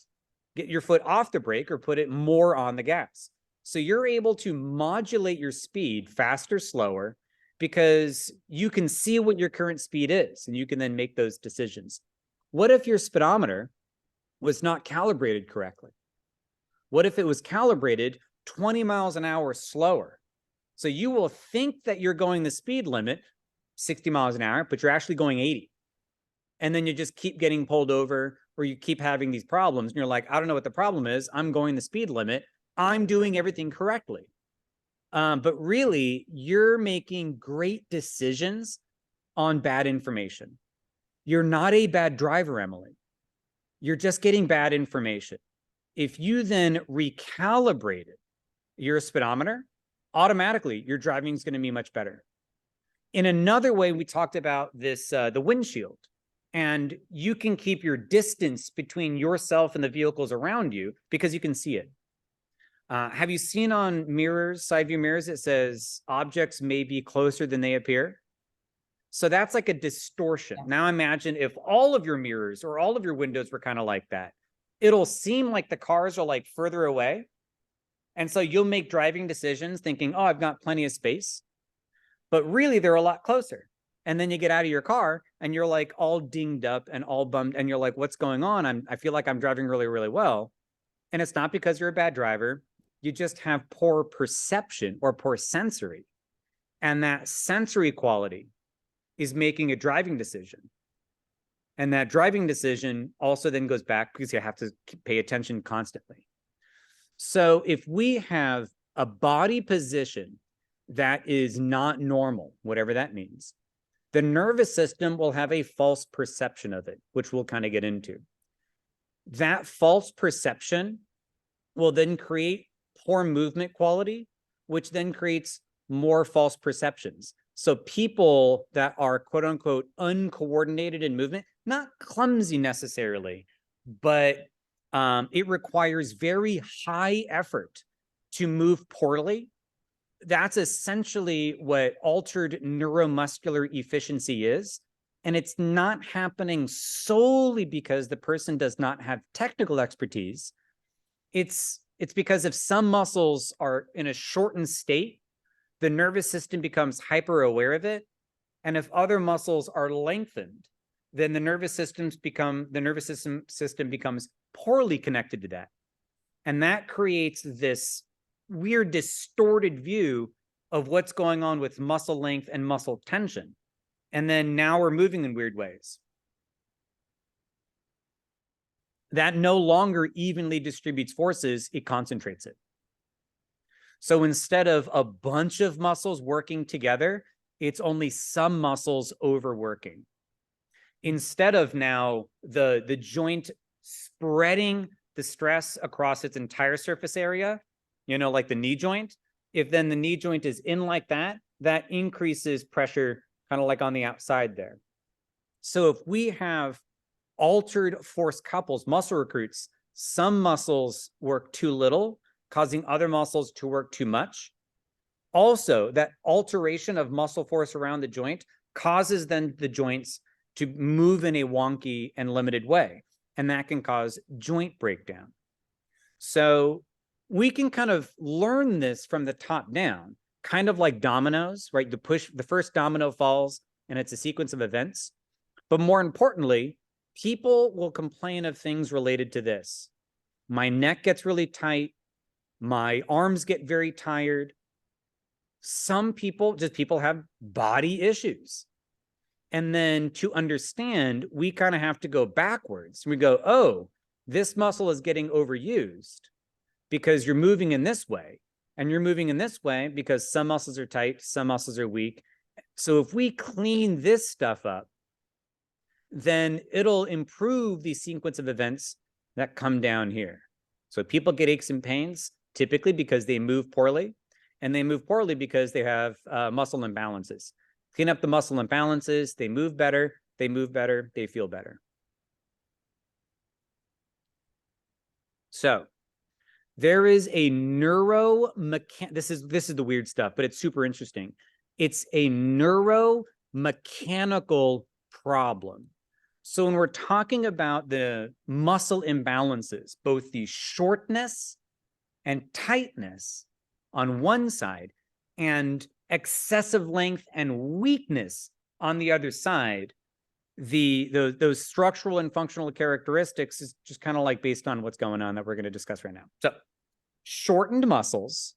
Get your foot off the brake or put it more on the gas. So you're able to modulate your speed faster, slower, because you can see what your current speed is and you can then make those decisions. What if your speedometer was not calibrated correctly? What if it was calibrated 20 miles an hour slower? So you will think that you're going the speed limit, 60 miles an hour, but you're actually going 80. And then you just keep getting pulled over, or you keep having these problems. And you're like, I don't know what the problem is. I'm going the speed limit. I'm doing everything correctly. But really, you're making great decisions on bad information. You're not a bad driver, Emily. You're just getting bad information. If you then recalibrated your speedometer, automatically your driving is going to be much better. In another way, we talked about this, the windshield, and you can keep your distance between yourself and the vehicles around you because you can see it. Have you seen on mirrors, side view mirrors, it says objects may be closer than they appear? So that's like a distortion. Yeah. Now imagine if all of your mirrors or all of your windows were kind of like that. It'll seem like the cars are like further away. And so you'll make driving decisions thinking, oh, I've got plenty of space. But really, they're a lot closer. And then you get out of your car and you're like all dinged up and all bummed. And you're like, what's going on? I feel like I'm driving really, really well. And it's not because you're a bad driver. You just have poor perception or poor sensory. And that sensory quality is making a driving decision. And that driving decision also then goes back because you have to pay attention constantly. So if we have a body position that is not normal, whatever that means, the nervous system will have a false perception of it, which we'll kind of get into. That false perception will then create poor movement quality, which then creates more false perceptions. So people that are quote unquote uncoordinated in movement, not clumsy necessarily, but it requires very high effort to move poorly. That's essentially what altered neuromuscular efficiency is. And it's not happening solely because the person does not have technical expertise. It's because if some muscles are in a shortened state, the nervous system becomes hyper aware of it. And if other muscles are lengthened, then the nervous system becomes poorly connected to that. And that creates this weird distorted view of what's going on with muscle length and muscle tension. And then now we're moving in weird ways. That no longer evenly distributes forces, it concentrates it. So instead of a bunch of muscles working together, it's only some muscles overworking. Instead of now the joint spreading the stress across its entire surface area, like the knee joint, if then the knee joint is in like that, that increases pressure kind of like on the outside there. So if we have altered force couples, muscle recruits, some muscles work too little, causing other muscles to work too much. Also, that alteration of muscle force around the joint causes then the joints to move in a wonky and limited way, and that can cause joint breakdown. So we can kind of learn this from the top down, kind of like dominoes, right? The first domino falls, and it's a sequence of events. But more importantly, people will complain of things related to this. My neck gets really tight. My arms get very tired. Some people have body issues. And then to understand, we kind of have to go backwards. We go, oh, this muscle is getting overused because you're moving in this way. And you're moving in this way because some muscles are tight, some muscles are weak. So if we clean this stuff up, then it'll improve the sequence of events that come down here. So people get aches and pains typically because they move poorly, and they move poorly because they have muscle imbalances. Clean up the muscle imbalances, they move better, they feel better. So there is a this is the weird stuff, but it's super interesting. It's a neuromechanical problem. So when we're talking about the muscle imbalances, both the shortness and tightness on one side and excessive length and weakness on the other side, those structural and functional characteristics is just kind of like based on what's going on that we're going to discuss right now. So shortened muscles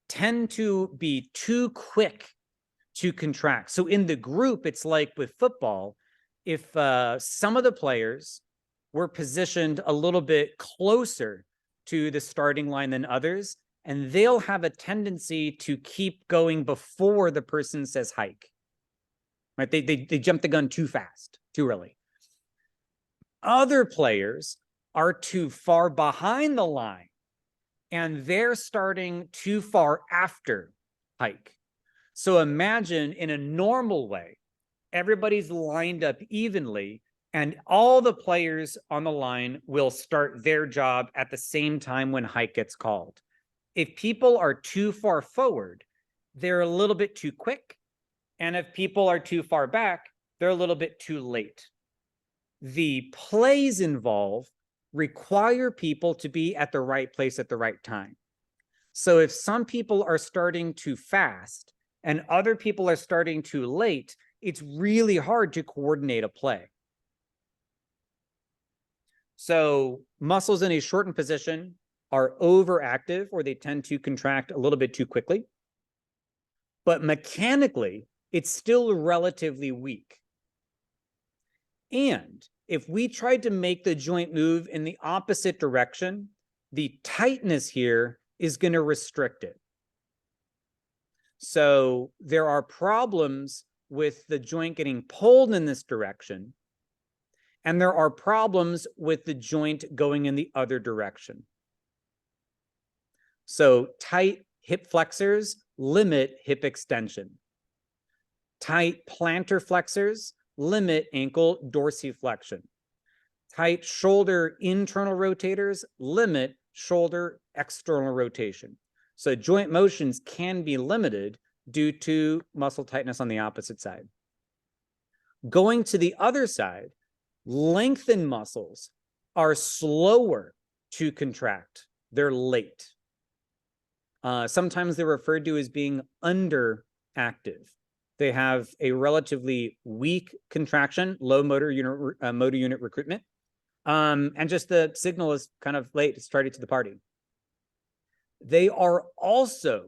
tend to be too quick to contract. So in the group, it's like with football, if some of the players were positioned a little bit closer to the starting line than others, and they'll have a tendency to keep going before the person says hike. Right? They jump the gun too fast, too early. Other players are too far behind the line, and they're starting too far after hike. So imagine in a normal way, everybody's lined up evenly, and all the players on the line will start their job at the same time when hike gets called. If people are too far forward, they're a little bit too quick. And if people are too far back, they're a little bit too late. The plays involved require people to be at the right place at the right time. So if some people are starting too fast and other people are starting too late, it's really hard to coordinate a play. So muscles in a shortened position are overactive, or they tend to contract a little bit too quickly. But mechanically, it's still relatively weak. And if we tried to make the joint move in the opposite direction, the tightness here is going to restrict it. So there are problems with the joint getting pulled in this direction, and there are problems with the joint going in the other direction. So tight hip flexors limit hip extension. Tight plantar flexors limit ankle dorsiflexion. Tight shoulder internal rotators limit shoulder external rotation. So joint motions can be limited due to muscle tightness on the opposite side. Going to the other side, lengthened muscles are slower to contract. They're late. Sometimes they're referred to as being underactive. They have a relatively weak contraction, low motor unit recruitment, and just the signal is kind of late. It's tardy to the party. They are also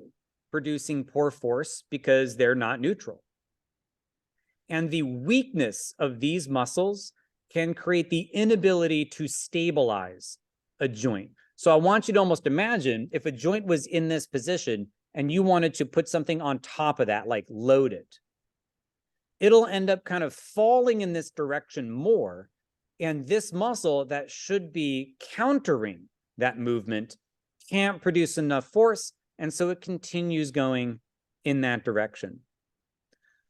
producing poor force because they're not neutral. And the weakness of these muscles can create the inability to stabilize a joint. So I want you to almost imagine if a joint was in this position and you wanted to put something on top of that, like load it, it'll end up kind of falling in this direction more. And this muscle that should be countering that movement can't produce enough force. And so it continues going in that direction.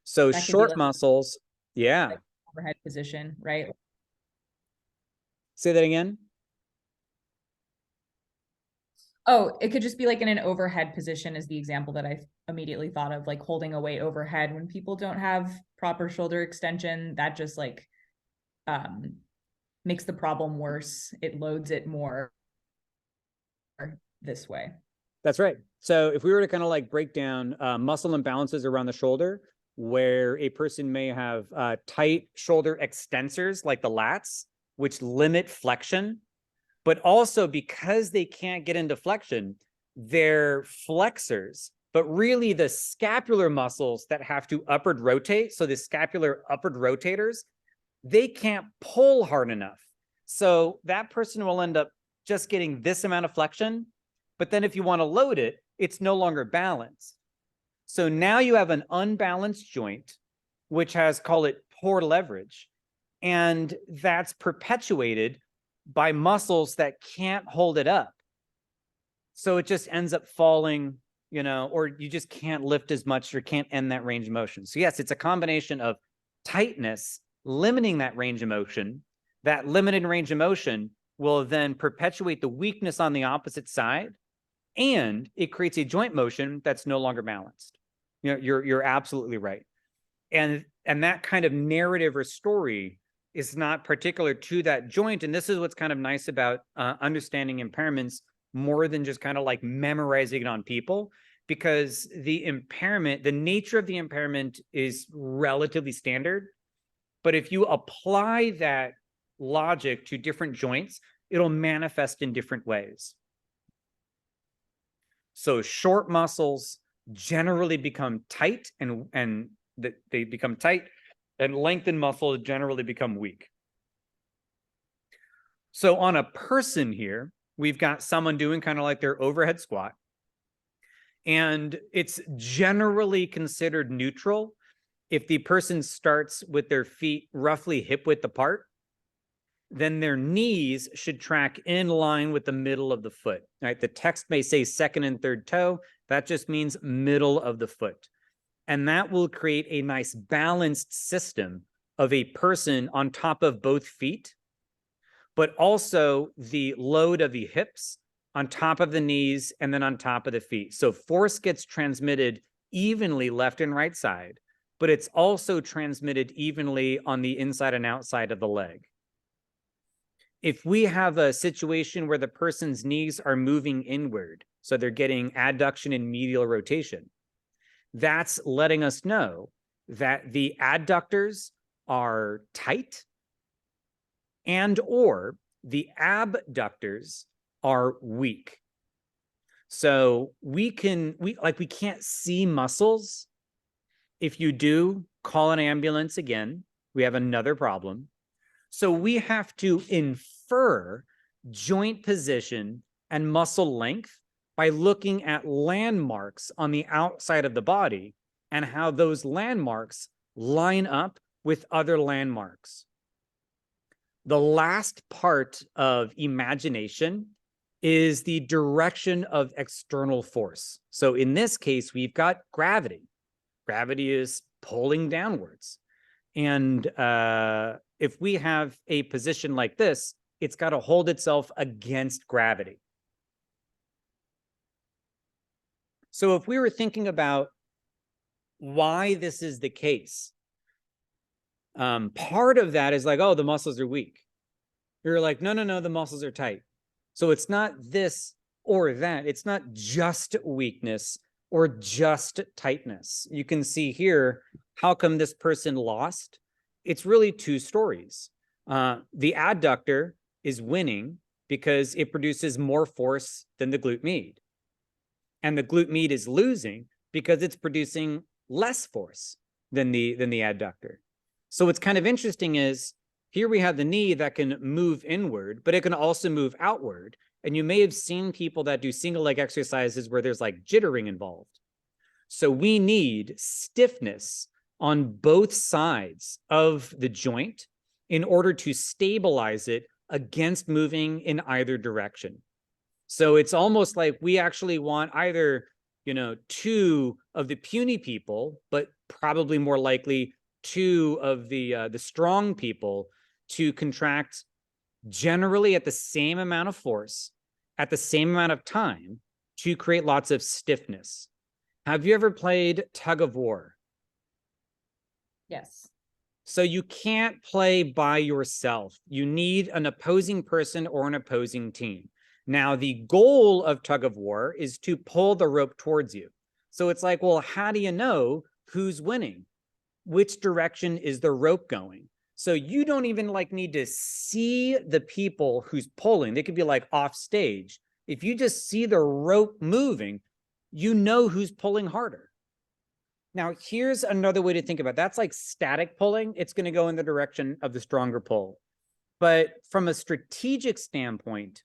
So That short muscles, yeah. Like overhead position, right? Say that again. Oh, it could just be like in an overhead position is the example that I immediately thought of, like holding a weight overhead. When people don't have proper shoulder extension, that just like makes the problem worse. It loads it more this way. That's right. So if we were to kind of like break down muscle imbalances around the shoulder, where a person may have tight shoulder extensors like the lats, which limit flexion, but also because they can't get into flexion, they're flexors, but really the scapular muscles that have to upward rotate, so the scapular upward rotators, they can't pull hard enough. So that person will end up just getting this amount of flexion, but then if you want to load it, it's no longer balanced. So now you have an unbalanced joint, which has, call it, poor leverage, and that's perpetuated by muscles that can't hold it up. So it just ends up falling, you know, or you just can't lift as much or can't end that range of motion. So yes, it's a combination of tightness limiting that range of motion. That limited range of motion will then perpetuate the weakness on the opposite side, and it creates a joint motion that's no longer balanced. You know, you're absolutely right. And that kind of narrative or story is not particular to that joint. And this is what's kind of nice about understanding impairments more than just kind of like memorizing it on people, because the impairment, the nature of the impairment is relatively standard. But if you apply that logic to different joints, it'll manifest in different ways. So short muscles generally become tight and they become tight, and lengthened muscles generally become weak. So on a person here, we've got someone doing kind of like their overhead squat, and it's generally considered neutral if the person starts with their feet roughly hip width apart. Then their knees should track in line with the middle of the foot. Right? The text may say second and third toe. That just means middle of the foot. And that will create a nice balanced system of a person on top of both feet, but also the load of the hips on top of the knees and then on top of the feet. So force gets transmitted evenly left and right side, but it's also transmitted evenly on the inside and outside of the leg. If we have a situation where the person's knees are moving inward, so they're getting adduction and medial rotation, that's letting us know that the adductors are tight and or the abductors are weak. So we can't see muscles. If you do, call an ambulance again. We have another problem. So we have to infer joint position and muscle length by looking at landmarks on the outside of the body and how those landmarks line up with other landmarks. The last part of imagination is the direction of external force. So in this case, we've got gravity. Gravity is pulling downwards. And if we have a position like this, it's got to hold itself against gravity. So if we were thinking about why this is the case, part of that is like, oh, the muscles are weak. You're like, no, the muscles are tight. So it's not this or that. It's not just weakness or just tightness. You can see here, how come this person lost? It's really two stories. The adductor is winning because it produces more force than the glute med. And the glute med is losing because it's producing less force than the adductor. So what's kind of interesting is here we have the knee that can move inward, but it can also move outward. And you may have seen people that do single leg exercises where there's like jittering involved. So we need stiffness on both sides of the joint in order to stabilize it against moving in either direction. So it's almost like we actually want either, two of the puny people, but probably more likely two of the strong people to contract generally at the same amount of force, at the same amount of time to create lots of stiffness. Have you ever played tug of war? Yes. So you can't play by yourself. You need an opposing person or an opposing team. Now, the goal of tug of war is to pull the rope towards you. So it's like, well, how do you know who's winning? Which direction is the rope going? So you don't even need to see the people who's pulling. They could be like off stage. If you just see the rope moving, you know who's pulling harder. Now, here's another way to think about it. That's like static pulling. It's going to go in the direction of the stronger pull. But from a strategic standpoint,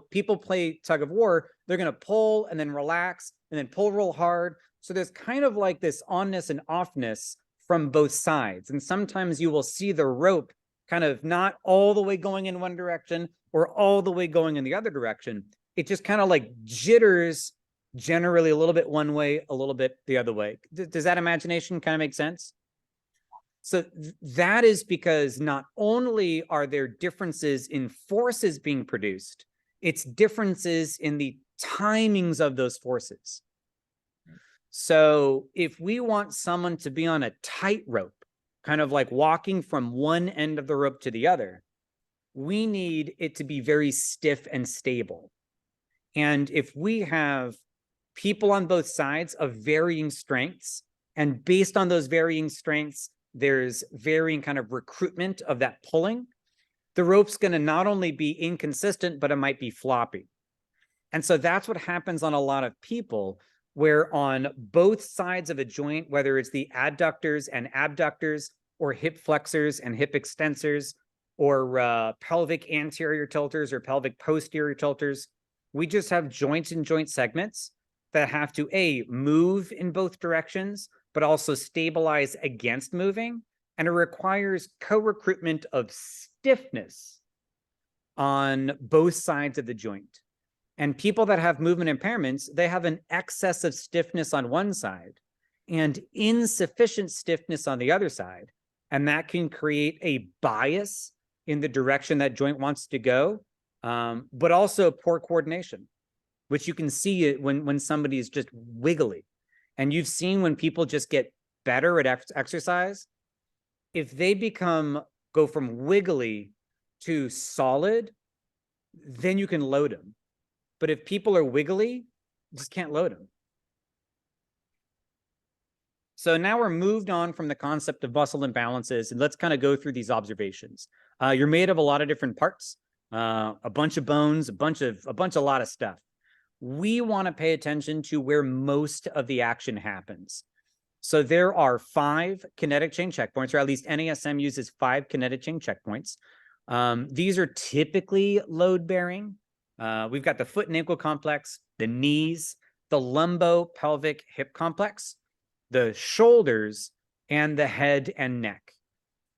people play tug of war. They're going to pull and then relax and then pull real hard. So there's kind of like this onness and offness from both sides. And sometimes you will see the rope kind of not all the way going in one direction or all the way going in the other direction. It just kind of like jitters generally a little bit one way, a little bit the other way. Does that imagination kind of make sense? So that is because not only are there differences in forces being produced, it's differences in the timings of those forces. So if we want someone to be on a tightrope, kind of like walking from one end of the rope to the other, we need it to be very stiff and stable. And if we have people on both sides of varying strengths, and based on those varying strengths, there's varying kind of recruitment of that pulling, the rope's going to not only be inconsistent, but it might be floppy. And so that's what happens on a lot of people, where on both sides of a joint, whether it's the adductors and abductors, or hip flexors and hip extensors, or pelvic anterior tilters or pelvic posterior tilters, we just have joints and joint segments that have to move in both directions, but also stabilize against moving. And it requires co-recruitment of stiffness on both sides of the joint. And people that have movement impairments, they have an excess of stiffness on one side and insufficient stiffness on the other side. And that can create a bias in the direction that joint wants to go, but also poor coordination, which you can see it when somebody is just wiggly. And you've seen when people just get better at exercise, if they go from wiggly to solid, then you can load them. But if people are wiggly, you just can't load them. So now we're moved on from the concept of muscle imbalances, and let's kind of go through these observations. You're made of a lot of different parts, a bunch of bones, a lot of stuff. We want to pay attention to where most of the action happens. So there are 5 kinetic chain checkpoints, or at least NASM uses 5 kinetic chain checkpoints. These are typically load-bearing. We've got the foot and ankle complex, the knees, the lumbo-pelvic hip complex, the shoulders, and the head and neck.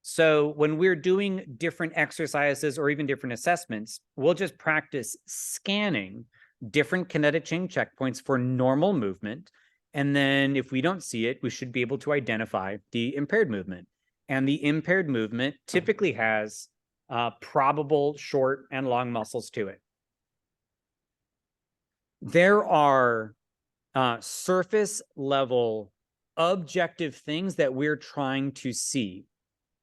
So when we're doing different exercises or even different assessments, we'll just practice scanning different kinetic chain checkpoints for normal movement. And then if we don't see it, we should be able to identify the impaired movement. And the impaired movement typically has probable short and long muscles to it. There are surface level objective things that we're trying to see.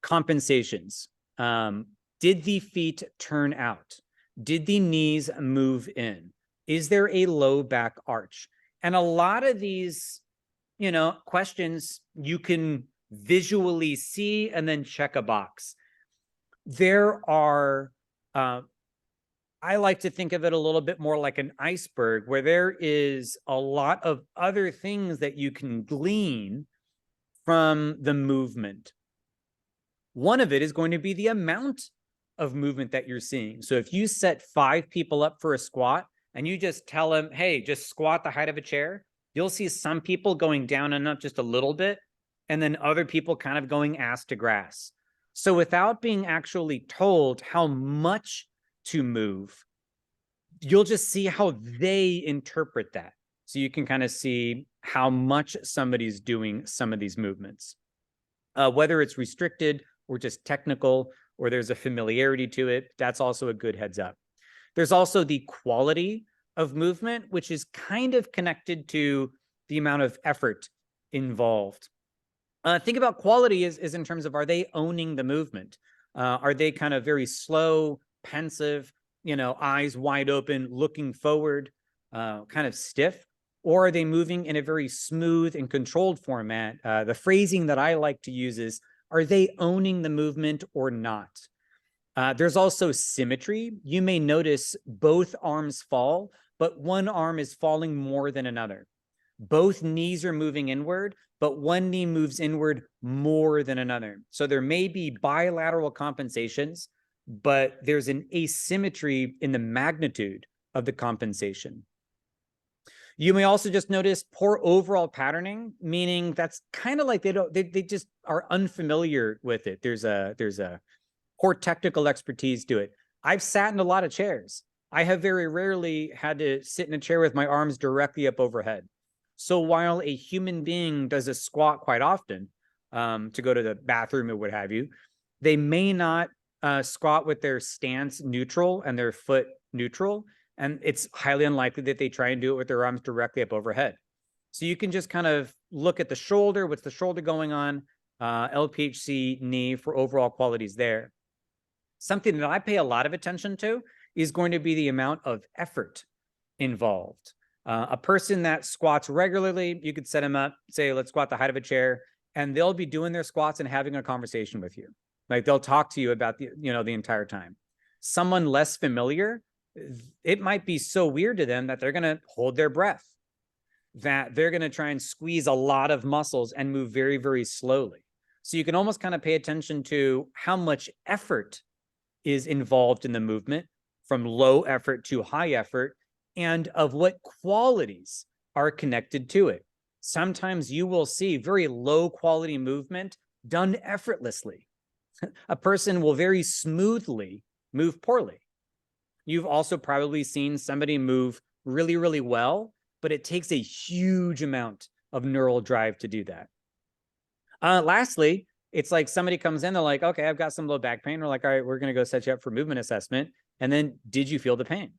Compensations. Did the feet turn out? Did the knees move in? Is there a low back arch? And a lot of these, questions you can visually see and then check a box. There are, I like to think of it a little bit more like an iceberg, where there is a lot of other things that you can glean from the movement. One of it is going to be the amount of movement that you're seeing. So if you set 5 people up for a squat and you just tell them, hey, just squat the height of a chair, you'll see some people going down and up just a little bit, and then other people kind of going ass to grass. So without being actually told how much to move, you'll just see how they interpret that. So you can kind of see how much somebody's doing some of these movements. Whether it's restricted or just technical, or there's a familiarity to it, that's also a good heads up. There's also the quality of movement, which is kind of connected to the amount of effort involved. Think about quality is in terms of, are they owning the movement? Are they kind of very slow, pensive, eyes wide open, looking forward, kind of stiff? Or are they moving in a very smooth and controlled format? The phrasing that I like to use is, are they owning the movement or not? There's also symmetry. You may notice both arms fall, but one arm is falling more than another. Both knees are moving inward, but one knee moves inward more than another. So there may be bilateral compensations, but there's an asymmetry in the magnitude of the compensation. You may also just notice poor overall patterning, meaning that's kind of like they just are unfamiliar with it. There's a poor technical expertise to it. I've sat in a lot of chairs. I have very rarely had to sit in a chair with my arms directly up overhead. So while a human being does a squat quite often, to go to the bathroom or what have you, they may not squat with their stance neutral and their foot neutral. And it's highly unlikely that they try and do it with their arms directly up overhead. So you can just kind of look at the shoulder, what's the shoulder going on, LPHC knee for overall qualities there. Something that I pay a lot of attention to is going to be the amount of effort involved. A person that squats regularly, you could set them up, say, let's squat the height of a chair, and they'll be doing their squats and having a conversation with you. Like they'll talk to you about the entire time. Someone less familiar, it might be so weird to them that they're going to hold their breath, that they're going to try and squeeze a lot of muscles and move very, very slowly. So you can almost kind of pay attention to how much effort is involved in the movement, from low effort to high effort, and of what qualities are connected to it. Sometimes you will see very low quality movement done effortlessly. A person will very smoothly move poorly. You've also probably seen somebody move really, really well, but it takes a huge amount of neural drive to do that. Lastly, it's like somebody comes in, they're like, okay, I've got some low back pain. We're like, all right, we're going to go set you up for movement assessment. And then, did you feel the pain?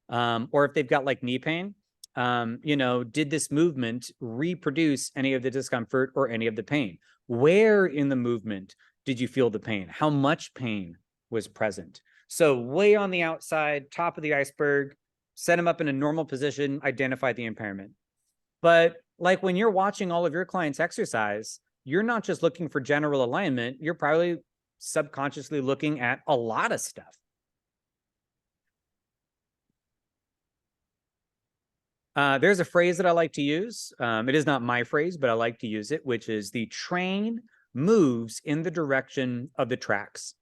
Or if they've got like knee pain, did this movement reproduce any of the discomfort or any of the pain? Where in the movement did you feel the pain? How much pain was present? So way on the outside, top of the iceberg, set them up in a normal position, identify the impairment. But like when you're watching all of your clients exercise, you're not just looking for general alignment, you're probably subconsciously looking at a lot of stuff. There's a phrase that I like to use. It is not my phrase, but I like to use it, which is the train moves in the direction of the tracks.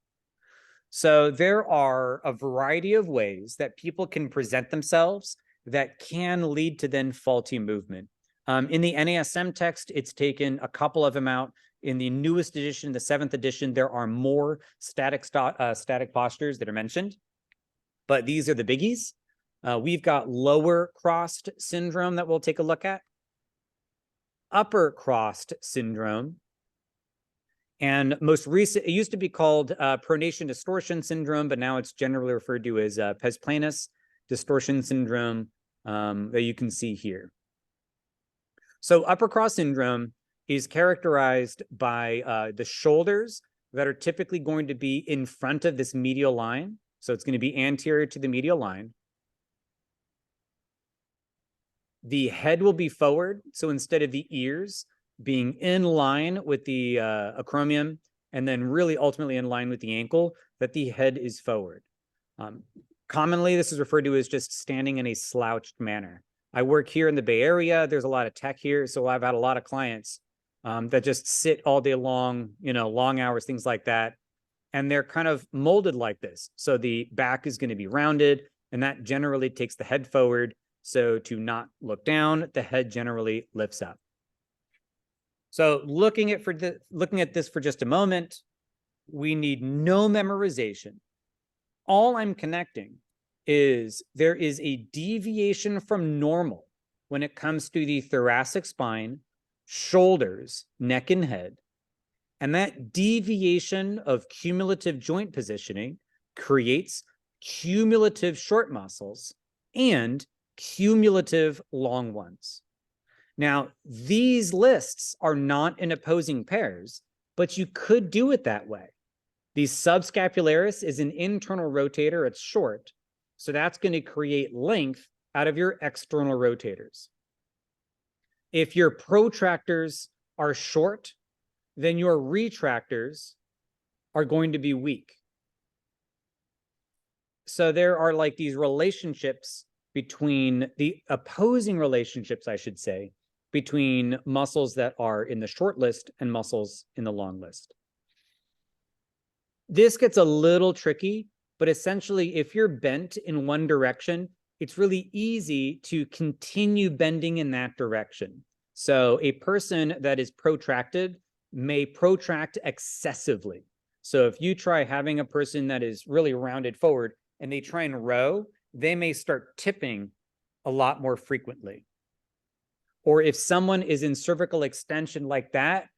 So there are a variety of ways that people can present themselves that can lead to then faulty movement. In the NASM text, it's taken a couple of them out. In the newest edition, the 7th edition, there are more static postures that are mentioned, but these are the biggies. We've got lower crossed syndrome that we'll take a look at, upper crossed syndrome, and most recent, it used to be called pronation distortion syndrome, but now it's generally referred to as pes planus distortion syndrome that you can see here. So upper cross syndrome is characterized by the shoulders that are typically going to be in front of this medial line. So it's going to be anterior to the medial line. The head will be forward. So instead of the ears being in line with the acromion and then really ultimately in line with the ankle, that the head is forward. Commonly, this is referred to as just standing in a slouched manner. I work here in the Bay Area. There's a lot of tech here. So I've had a lot of clients that just sit all day long, long hours, things like that. And they're kind of molded like this. So the back is going to be rounded, and that generally takes the head forward. So to not look down, the head generally lifts up. So looking at this for just a moment, we need no memorization. All I'm connecting is there is a deviation from normal when it comes to the thoracic spine, shoulders, neck, and head. And that deviation of cumulative joint positioning creates cumulative short muscles and cumulative long ones. Now, these lists are not in opposing pairs, but you could do it that way. The subscapularis is an internal rotator, it's short, so that's going to create length out of your external rotators. If your protractors are short, then your retractors are going to be weak. So there are like these relationships between the opposing relationships, I should say, between muscles that are in the short list and muscles in the long list. This gets a little tricky, but essentially, if you're bent in one direction, it's really easy to continue bending in that direction. So a person that is protracted may protract excessively. So if you try having a person that is really rounded forward and they try and row, they may start tipping a lot more frequently. Or if someone is in cervical extension like that,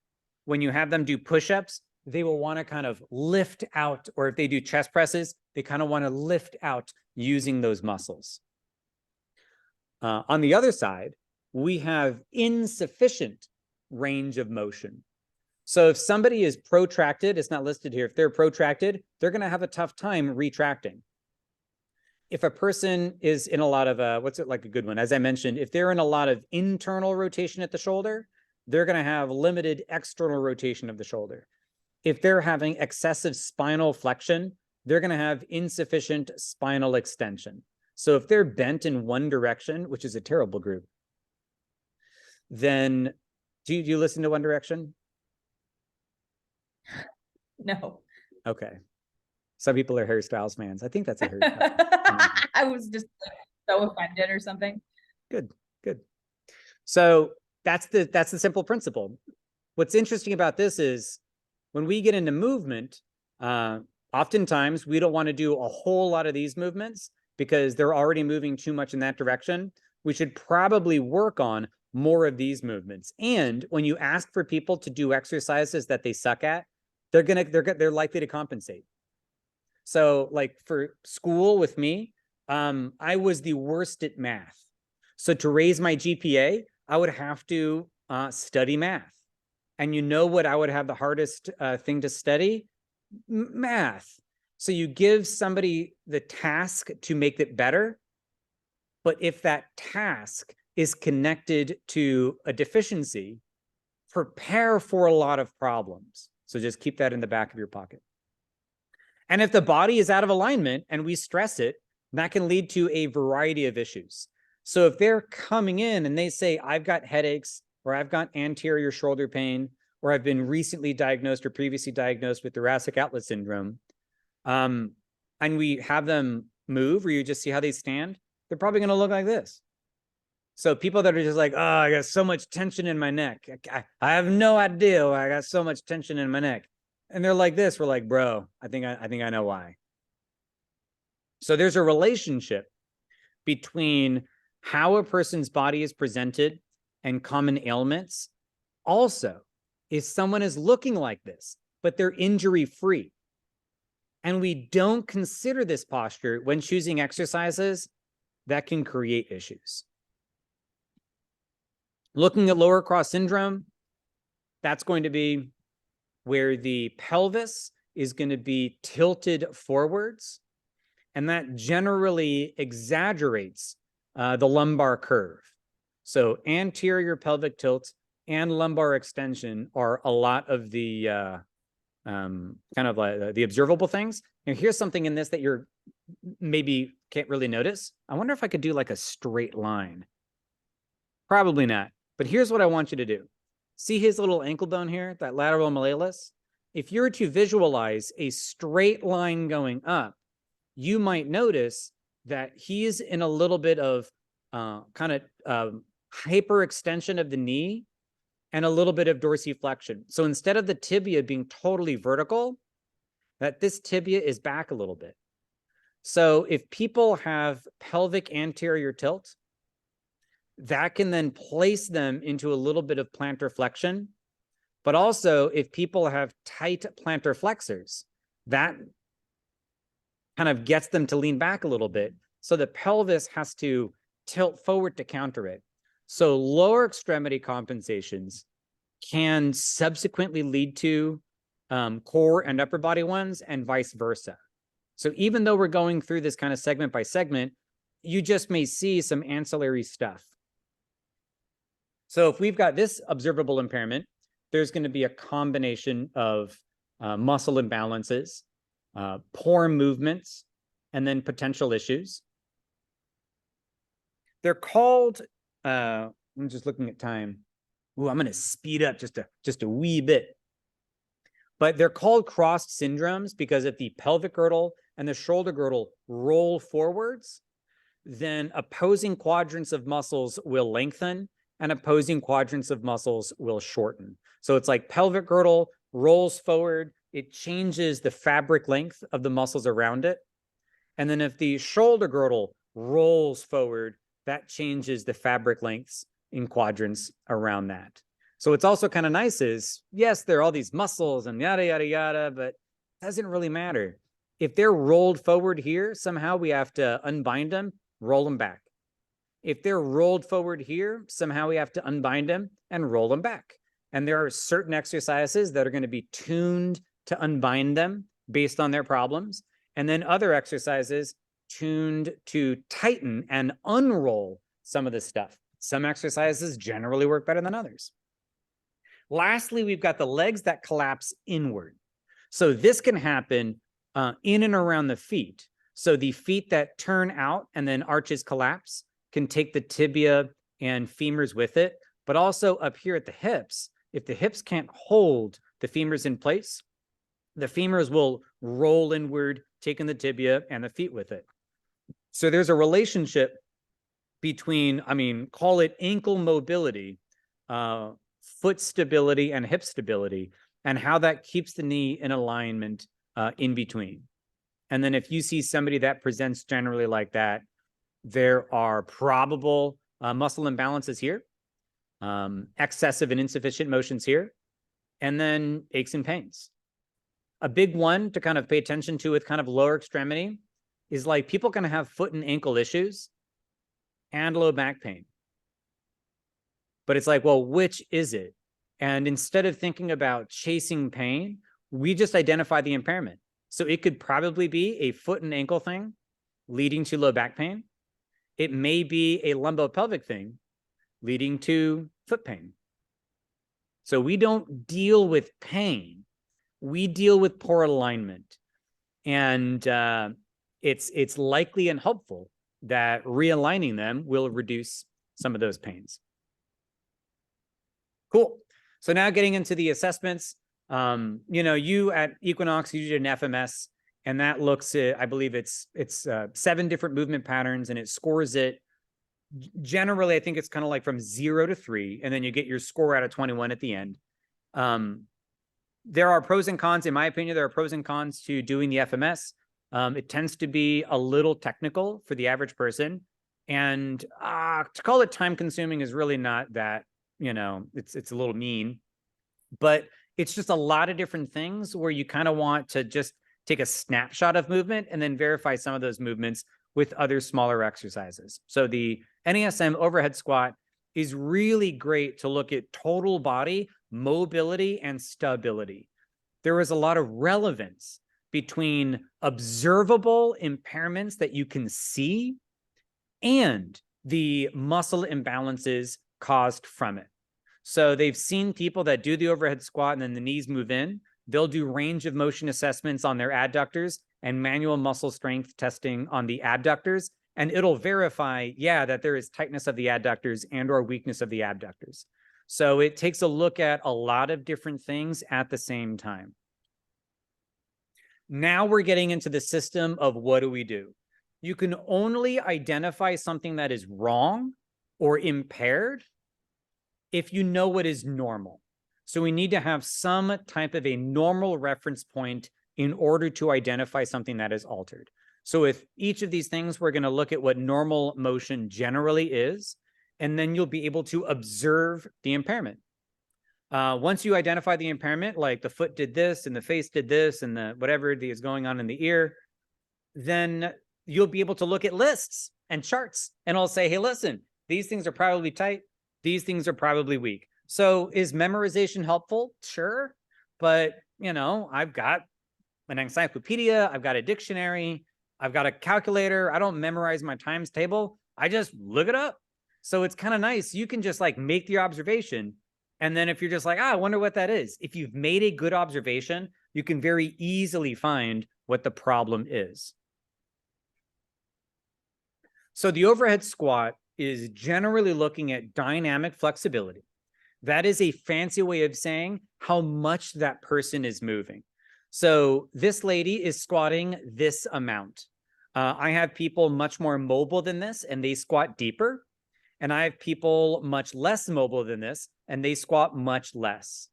when you have them do push-ups, they will want to kind of lift out, or if they do chest presses, they kind of want to lift out using those muscles. On the other side, we have insufficient range of motion. So if somebody is protracted, it's not listed here, if they're protracted, they're going to have a tough time retracting. If a person is in a lot of, what's it like a good one? As I mentioned, if they're in a lot of internal rotation at the shoulder, they're going to have limited external rotation of the shoulder. If they're having excessive spinal flexion, they're going to have insufficient spinal extension. So if they're bent in one direction, which is a terrible group, then do you listen to One Direction? No. Okay. Some people are Harry Styles fans. I think that's a Harry Styles. I was just like, so offended or something. Good, good. So that's the simple principle. What's interesting about this is when we get into movement, oftentimes we don't want to do a whole lot of these movements because they're already moving too much in that direction. We should probably work on more of these movements. And when you ask for people to do exercises that they suck at, they're likely to compensate. So like for school with me, I was the worst at math. So to raise my GPA, I would have to study math. And you know what I would have the hardest thing to study? Math. So you give somebody the task to make it better. But if that task is connected to a deficiency, prepare for a lot of problems. So just keep that in the back of your pocket. And if the body is out of alignment and we stress it, that can lead to a variety of issues. So if they're coming in and they say, I've got headaches, or I've got anterior shoulder pain, or I've been recently diagnosed or previously diagnosed with thoracic outlet syndrome, and we have them move, or you just see how they stand, they're probably going to look like this. So people that are just like, oh, I got so much tension in my neck. I have no idea why I got so much tension in my neck. And they're like this. We're like, bro, I think I know why. So there's a relationship between how a person's body is presented and common ailments. Also, if someone is looking like this, but they're injury-free, and we don't consider this posture when choosing exercises, that can create issues. Looking at lower cross syndrome, that's going to be where the pelvis is going to be tilted forwards, and that generally exaggerates the lumbar curve. So anterior pelvic tilt and lumbar extension are a lot of the kind of like the observable things. And here's something in this that you're maybe can't really notice. I wonder if I could do like a straight line. Probably not. But here's what I want you to do. See his little ankle bone here, that lateral malleolus? If you were to visualize a straight line going up, you might notice that he's in a little bit of kind of hyperextension of the knee and a little bit of dorsiflexion. So instead of the tibia being totally vertical, that this tibia is back a little bit. So if people have pelvic anterior tilt, that can then place them into a little bit of plantar flexion. But also, if people have tight plantar flexors, that kind of gets them to lean back a little bit. So the pelvis has to tilt forward to counter it. So lower extremity compensations can subsequently lead to core and upper body ones, and vice versa. So even though we're going through this kind of segment by segment, you just may see some ancillary stuff. So if we've got this observable impairment, there's going to be a combination of muscle imbalances, poor movements, and then potential issues. They're called, I'm just looking at time. Ooh, I'm going to speed up just a wee bit. But they're called crossed syndromes because if the pelvic girdle and the shoulder girdle roll forwards, then opposing quadrants of muscles will lengthen and opposing quadrants of muscles will shorten. So it's like pelvic girdle rolls forward, it changes the fabric length of the muscles around it. And then if the shoulder girdle rolls forward, that changes the fabric lengths in quadrants around that. So it's also kind of nice is, yes, there are all these muscles and yada, yada, yada, but it doesn't really matter. If they're rolled forward here, somehow we have to unbind them, roll them back. If they're rolled forward here, somehow we have to unbind them and roll them back. And there are certain exercises that are going to be tuned to unbind them based on their problems. And then other exercises tuned to tighten and unroll some of this stuff. Some exercises generally work better than others. Lastly, we've got the legs that collapse inward. So this can happen in and around the feet. So the feet that turn out and then arches collapse can take the tibia and femurs with it, but also up here at the hips, if the hips can't hold the femurs in place, the femurs will roll inward, taking the tibia and the feet with it. So there's a relationship between, call it ankle mobility, foot stability, and hip stability, and how that keeps the knee in alignment in between. And then if you see somebody that presents generally like that, there are probable muscle imbalances here, excessive and insufficient motions here, and then aches and pains. A big one to kind of pay attention to with kind of lower extremity is like people can have foot and ankle issues and low back pain. But it's like, well, which is it? And instead of thinking about chasing pain, we just identify the impairment. So it could probably be a foot and ankle thing leading to low back pain. It may be a lumbopelvic thing leading to foot pain. So we don't deal with pain. We deal with poor alignment. And it's likely and helpful that realigning them will reduce some of those pains. Cool. So now getting into the assessments, you at Equinox, you did an FMS, and that looks at, I believe it's 7 different movement patterns, and it scores it. Generally, I think it's kind of like from 0 to 3, and then you get your score out of 21 at the end. There are pros and cons. In my opinion, there are pros and cons to doing the FMS. It tends to be a little technical for the average person. And to call it time consuming is really not that, it's a little mean. But it's just a lot of different things where you kind of want to just take a snapshot of movement and then verify some of those movements with other smaller exercises. So the NASM overhead squat is really great to look at total body mobility and stability. There is a lot of relevance between observable impairments that you can see and the muscle imbalances caused from it. So they've seen people that do the overhead squat and then the knees move in. They'll do range of motion assessments on their adductors and manual muscle strength testing on the adductors. And it'll verify, that there is tightness of the adductors and or weakness of the abductors. So it takes a look at a lot of different things at the same time. Now we're getting into the system of what do we do? You can only identify something that is wrong or impaired if you know what is normal. So we need to have some type of a normal reference point in order to identify something that is altered. So with each of these things, we're going to look at what normal motion generally is, and then you'll be able to observe the impairment. Once you identify the impairment, like the foot did this and the face did this and the whatever is going on in the ear, then you'll be able to look at lists and charts, and I'll say, hey, listen, these things are probably tight. These things are probably weak. So is memorization helpful? Sure. But, I've got an encyclopedia. I've got a dictionary. I've got a calculator. I don't memorize my times table. I just look it up. So it's kind of nice. You can just like make the observation. And then if you're just like, I wonder what that is. If you've made a good observation, you can very easily find what the problem is. So the overhead squat is generally looking at dynamic flexibility. That is a fancy way of saying how much that person is moving. So this lady is squatting this amount. I have people much more mobile than this, and they squat deeper. And I have people much less mobile than this, and they squat much less.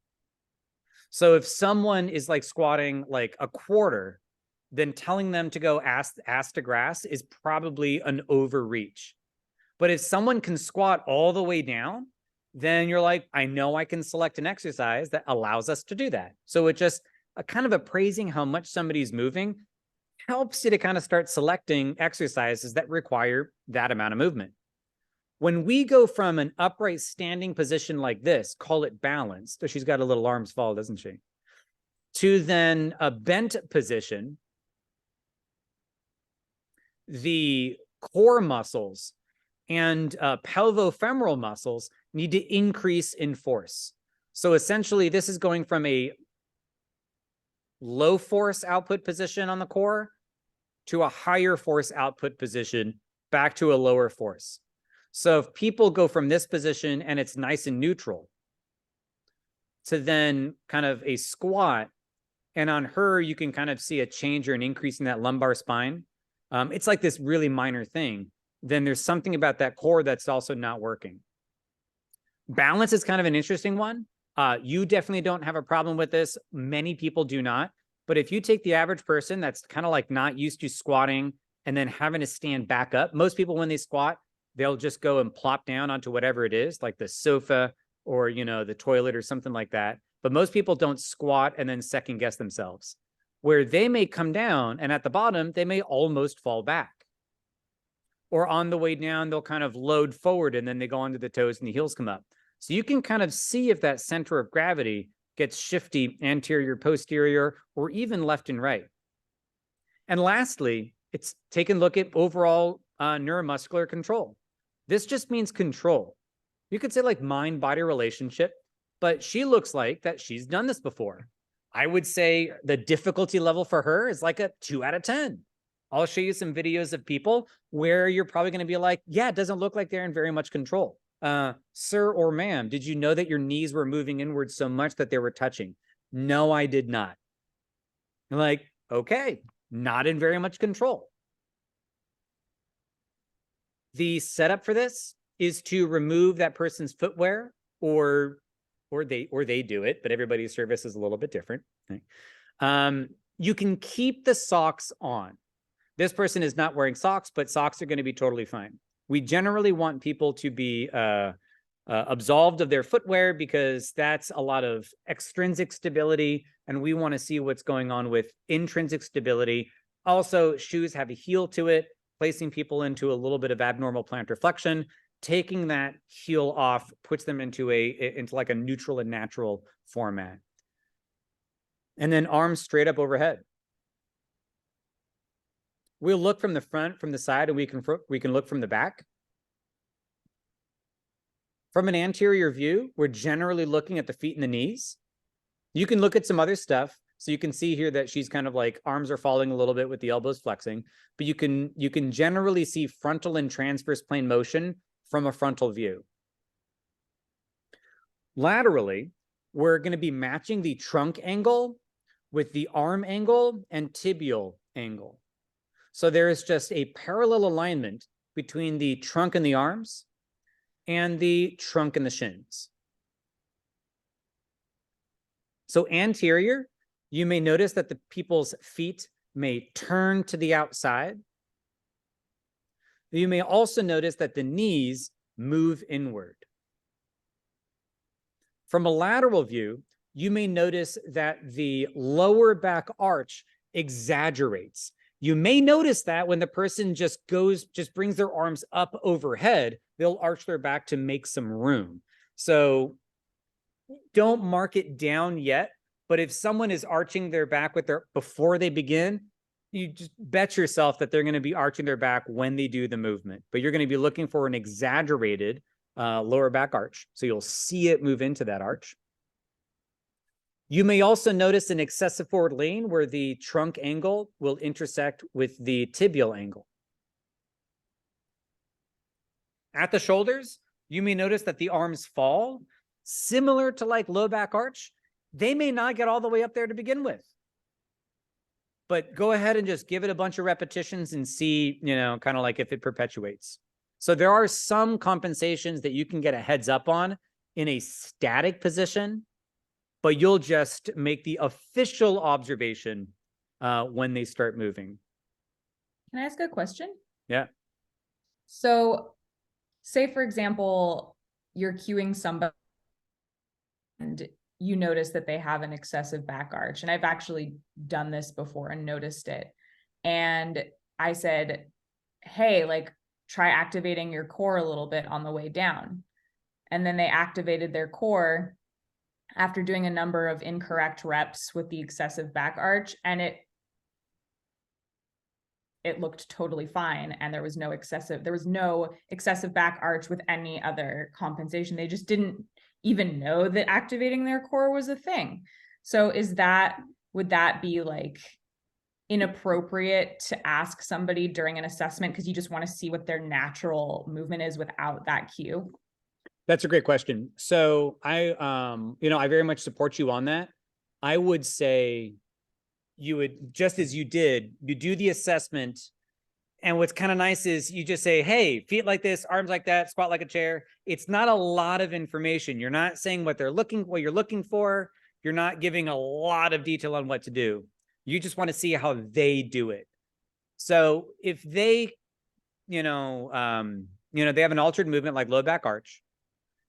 So if someone is like squatting like a quarter, then telling them to go ass to grass is probably an overreach. But if someone can squat all the way down, then you're like, I know I can select an exercise that allows us to do that. So it just kind of appraising how much somebody's moving helps you to kind of start selecting exercises that require that amount of movement. When we go from an upright standing position like this, call it balanced, so she's got a little arms fall, doesn't she? To then a bent position, the core muscles and pelvofemoral muscles need to increase in force. So essentially, this is going from a low force output position on the core to a higher force output position back to a lower force. So if people go from this position and it's nice and neutral to then kind of a squat, and on her, you can kind of see a change or an increase in that lumbar spine. It's like this really minor thing. Then there's something about that core that's also not working. Balance is kind of an interesting one. You definitely don't have a problem with this. Many people do not. But if you take the average person that's kind of like not used to squatting and then having to stand back up, most people when they squat, they'll just go and plop down onto whatever it is, like the sofa or, the toilet or something like that. But most people don't squat and then second guess themselves, where they may come down and at the bottom, they may almost fall back. Or on the way down, they'll kind of load forward and then they go onto the toes and the heels come up. So you can kind of see if that center of gravity gets shifty, anterior, posterior, or even left and right. And lastly, it's taking a look at overall neuromuscular control. This just means control. You could say like mind-body relationship, but she looks like that she's done this before. I would say the difficulty level for her is like a 2 out of 10. I'll show you some videos of people where you're probably going to be like, yeah, it doesn't look like they're in very much control. Sir or ma'am, did you know that your knees were moving inwards so much that they were touching? No, I did not. Like, okay, not in very much control. The setup for this is to remove that person's footwear, or they do it, but everybody's service is a little bit different. You can keep the socks on. This person is not wearing socks, but socks are going to be totally fine. We generally want people to be absolved of their footwear because that's a lot of extrinsic stability, and we want to see what's going on with intrinsic stability. Also, shoes have a heel to it, placing people into a little bit of abnormal plantar flexion. Taking that heel off puts them into like a neutral and natural format. And then arms straight up overhead. We'll look from the front, from the side, and we can look from the back. From an anterior view, we're generally looking at the feet and the knees. You can look at some other stuff. So you can see here that she's kind of like arms are falling a little bit with the elbows flexing, but you can generally see frontal and transverse plane motion from a frontal view. Laterally, we're going to be matching the trunk angle with the arm angle and tibial angle. So there is just a parallel alignment between the trunk and the arms and the trunk and the shins. So anterior, you may notice that the people's feet may turn to the outside. You may also notice that the knees move inward. From a lateral view, you may notice that the lower back arch exaggerates. You may notice that when the person just brings their arms up overhead, they'll arch their back to make some room. So don't mark it down yet, but if someone is arching their back before they begin, you just bet yourself that they're going to be arching their back when they do the movement. But you're going to be looking for an exaggerated lower back arch. So you'll see it move into that arch. You may also notice an excessive forward lean where the trunk angle will intersect with the tibial angle. At the shoulders, you may notice that the arms fall, similar to like low back arch. They may not get all the way up there to begin with. But go ahead and just give it a bunch of repetitions and see, kind of like if it perpetuates. So there are some compensations that you can get a heads up on in a static position, but you'll just make the official observation when they start moving. Can I ask a question? Yeah. So say, for example, you're cueing somebody and you notice that they have an excessive back arch. And I've actually done this before and noticed it. And I said, hey, like, try activating your core a little bit on the way down. And then they activated their core after doing a number of incorrect reps with the excessive back arch. And it looked totally fine. And there was no excessive back arch with any other compensation. They just didn't even know that activating their core was a thing. So would that be like inappropriate to ask somebody during an assessment because you just want to see what their natural movement is without that cue? That's a great question. So I very much support you on that. I would say you would, just as you did, you do the assessment. And what's kind of nice is you just say, hey, feet like this, arms like that, squat like a chair. It's not a lot of information. You're not saying what you're looking for. You're not giving a lot of detail on what to do. You just want to see how they do it. So if they, they have an altered movement like low back arch,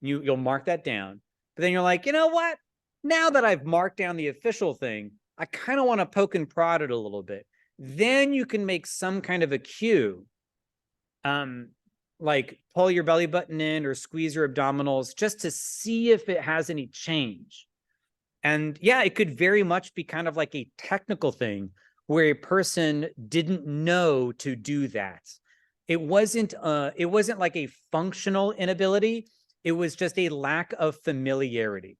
you'll mark that down. But then you're like, you know what? Now that I've marked down the official thing, I kind of want to poke and prod it a little bit. Then you can make some kind of a cue, like pull your belly button in or squeeze your abdominals just to see if it has any change. And yeah, it could very much be kind of like a technical thing where a person didn't know to do that. It wasn't like a functional inability. It was just a lack of familiarity.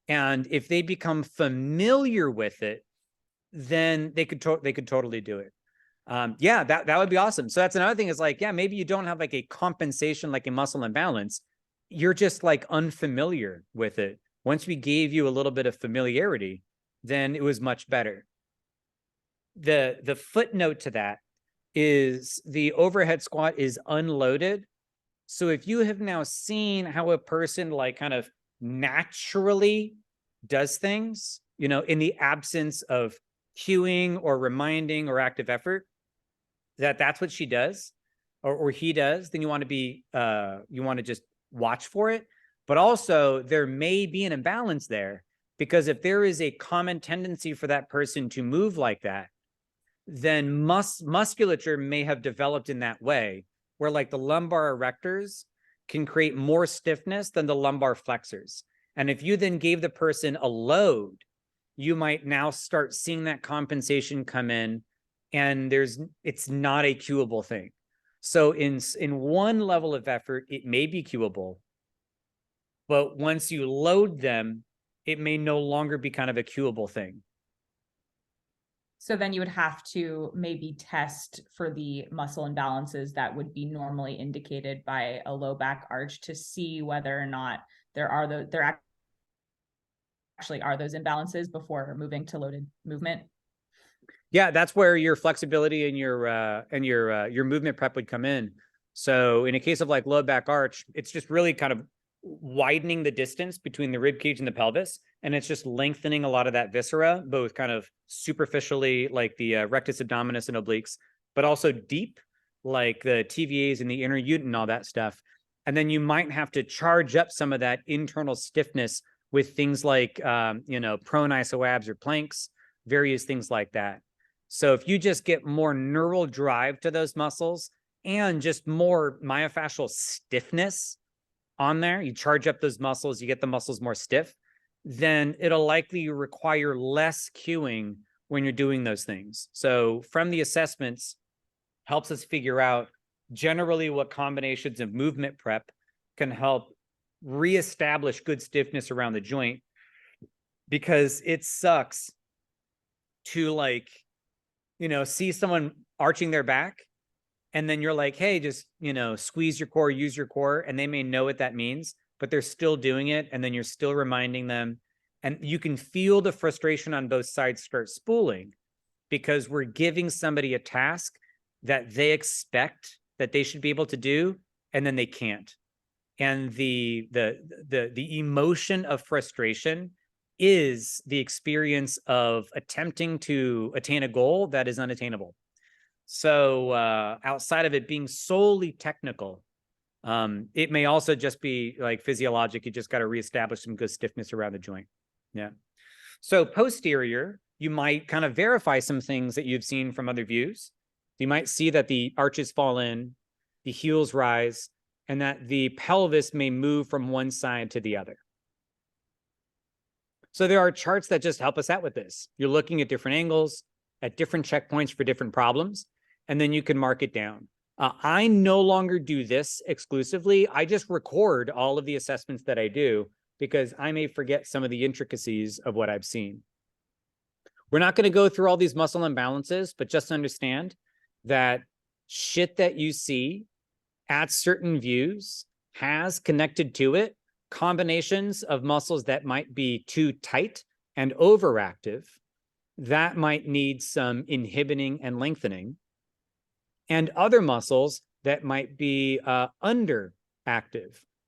And if they become familiar with it, then they could totally do it. Yeah, that would be awesome. So that's another thing is like, yeah, maybe you don't have like a compensation, like a muscle imbalance. You're just like unfamiliar with it. Once we gave you a little bit of familiarity, then it was much better. The footnote to that is the overhead squat is unloaded. So if you have now seen how a person like kind of naturally does things, you know, in the absence of cueing or reminding or active effort, that's what she does or he does, then you want to be you want to just watch for it. But also there may be an imbalance there, because if there is a common tendency for that person to move like that, then musculature may have developed in that way, where like the lumbar erectors can create more stiffness than the lumbar flexors. And if you then gave the person a load, you might now start seeing that compensation come in, and it's not a cueable thing. So in one level of effort, it may be cueable, but once you load them, it may no longer be kind of a cueable thing. So then you would have to maybe test for the muscle imbalances that would be normally indicated by a low back arch to see whether or not there actually are those imbalances before moving to loaded movement. Yeah, that's where your flexibility and your movement prep would come in. So in a case of like low back arch, it's just really kind of widening the distance between the rib cage and the pelvis, and it's just lengthening a lot of that viscera, both kind of superficially, like the rectus abdominis and obliques, but also deep, like the TVAs and the inner uterus and all that stuff. And then you might have to charge up some of that internal stiffness with things like, you know, prone isoabs or planks, various things like that. So if you just get more neural drive to those muscles and just more myofascial stiffness on there, you charge up those muscles, you get the muscles more stiff, then it'll likely require less cueing when you're doing those things. So from the assessments, helps us figure out generally what combinations of movement prep can help reestablish good stiffness around the joint, because it sucks to, like, you know, see someone arching their back and then you're like, hey, just, you know, squeeze your core, use your core, and they may know what that means, but they're still doing it, and then you're still reminding them, and you can feel the frustration on both sides start spooling, because we're giving somebody a task that they expect that they should be able to do, and then they can't. And the emotion of frustration is the experience of attempting to attain a goal that is unattainable. So outside of it being solely technical, it may also just be like physiologic. You just got to reestablish some good stiffness around the joint. Yeah. So posterior, you might kind of verify some things that you've seen from other views. You might see that the arches fall in, the heels rise, and that the pelvis may move from one side to the other. So there are charts that just help us out with this. You're looking at different angles, at different checkpoints for different problems, and then you can mark it down. I no longer do this exclusively. I just record all of the assessments that I do, because I may forget some of the intricacies of what I've seen. We're not going to go through all these muscle imbalances, but just understand that shit that you see at certain views has connected to it combinations of muscles that might be too tight and overactive, that might need some inhibiting and lengthening, and other muscles that might be underactive,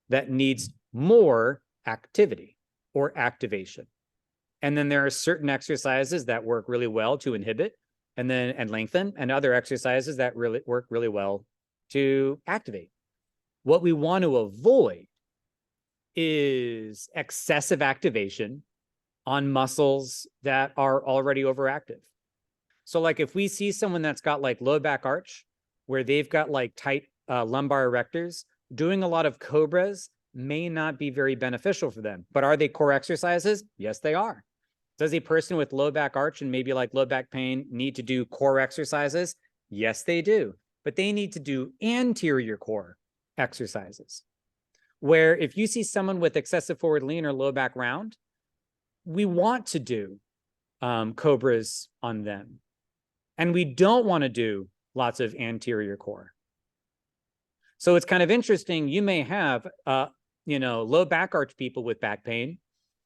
that needs more activity or activation. And then there are certain exercises that work really well to inhibit and lengthen, and other exercises that really work really well to activate. What we want to avoid is excessive activation on muscles that are already overactive. So like if we see someone that's got like low back arch, where they've got like tight lumbar erectors, doing a lot of cobras may not be very beneficial for them. But are they core exercises? Yes, they are. Does a person with low back arch and maybe like low back pain need to do core exercises? Yes, they do. But they need to do anterior core exercises. where if you see someone with excessive forward lean or low back round, we want to do cobras on them. And we don't want to do lots of anterior core. So it's kind of interesting. You may have, low back arch people with back pain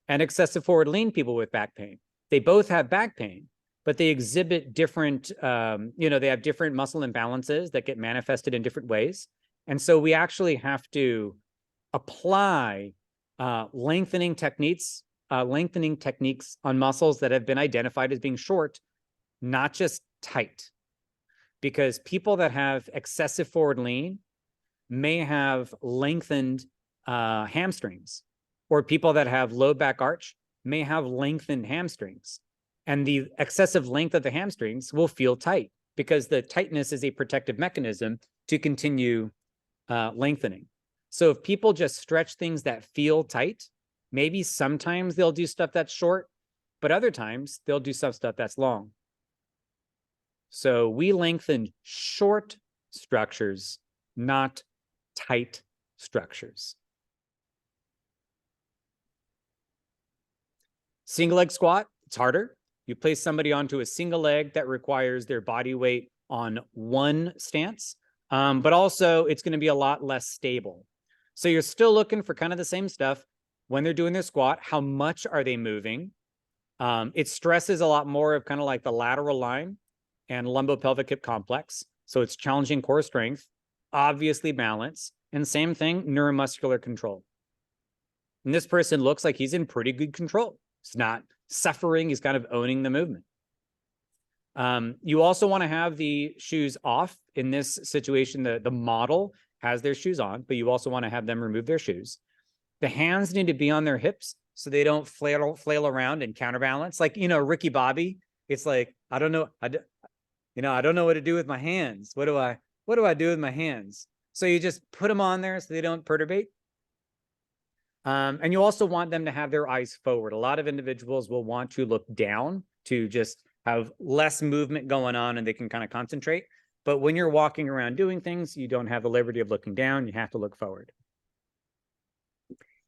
and excessive forward lean people with back pain. They both have back pain, but they exhibit different, they have different muscle imbalances that get manifested in different ways. And so we actually have to apply lengthening techniques on muscles that have been identified as being short, not just tight. Because people that have excessive forward lean may have lengthened hamstrings, or people that have low back arch may have lengthened hamstrings. And the excessive length of the hamstrings will feel tight because the tightness is a protective mechanism to continue lengthening. So if people just stretch things that feel tight, maybe sometimes they'll do stuff that's short, but other times they'll do some stuff that's long. So we lengthen short structures, not tight structures. Single leg squat, it's harder. You place somebody onto a single leg that requires their body weight on one stance, but also it's going to be a lot less stable. So you're still looking for kind of the same stuff when they're doing their squat. How much are they moving? It stresses a lot more of kind of like the lateral line and lumbopelvic hip complex. So it's challenging core strength, obviously balance, and same thing, neuromuscular control. And this person looks like he's in pretty good control. He's not suffering. He's kind of owning the movement. You also want to have the shoes off. In this situation, the model has their shoes on, but you also want to have them remove their shoes. The hands need to be on their hips so they don't flail around and counterbalance. Like, Ricky Bobby, it's like, I don't know what to do with my hands. What do I do with my hands? So you just put them on there so they don't perturbate. And you also want them to have their eyes forward. A lot of individuals will want to look down to just have less movement going on and they can kind of concentrate. But when you're walking around doing things, you don't have the liberty of looking down. You have to look forward.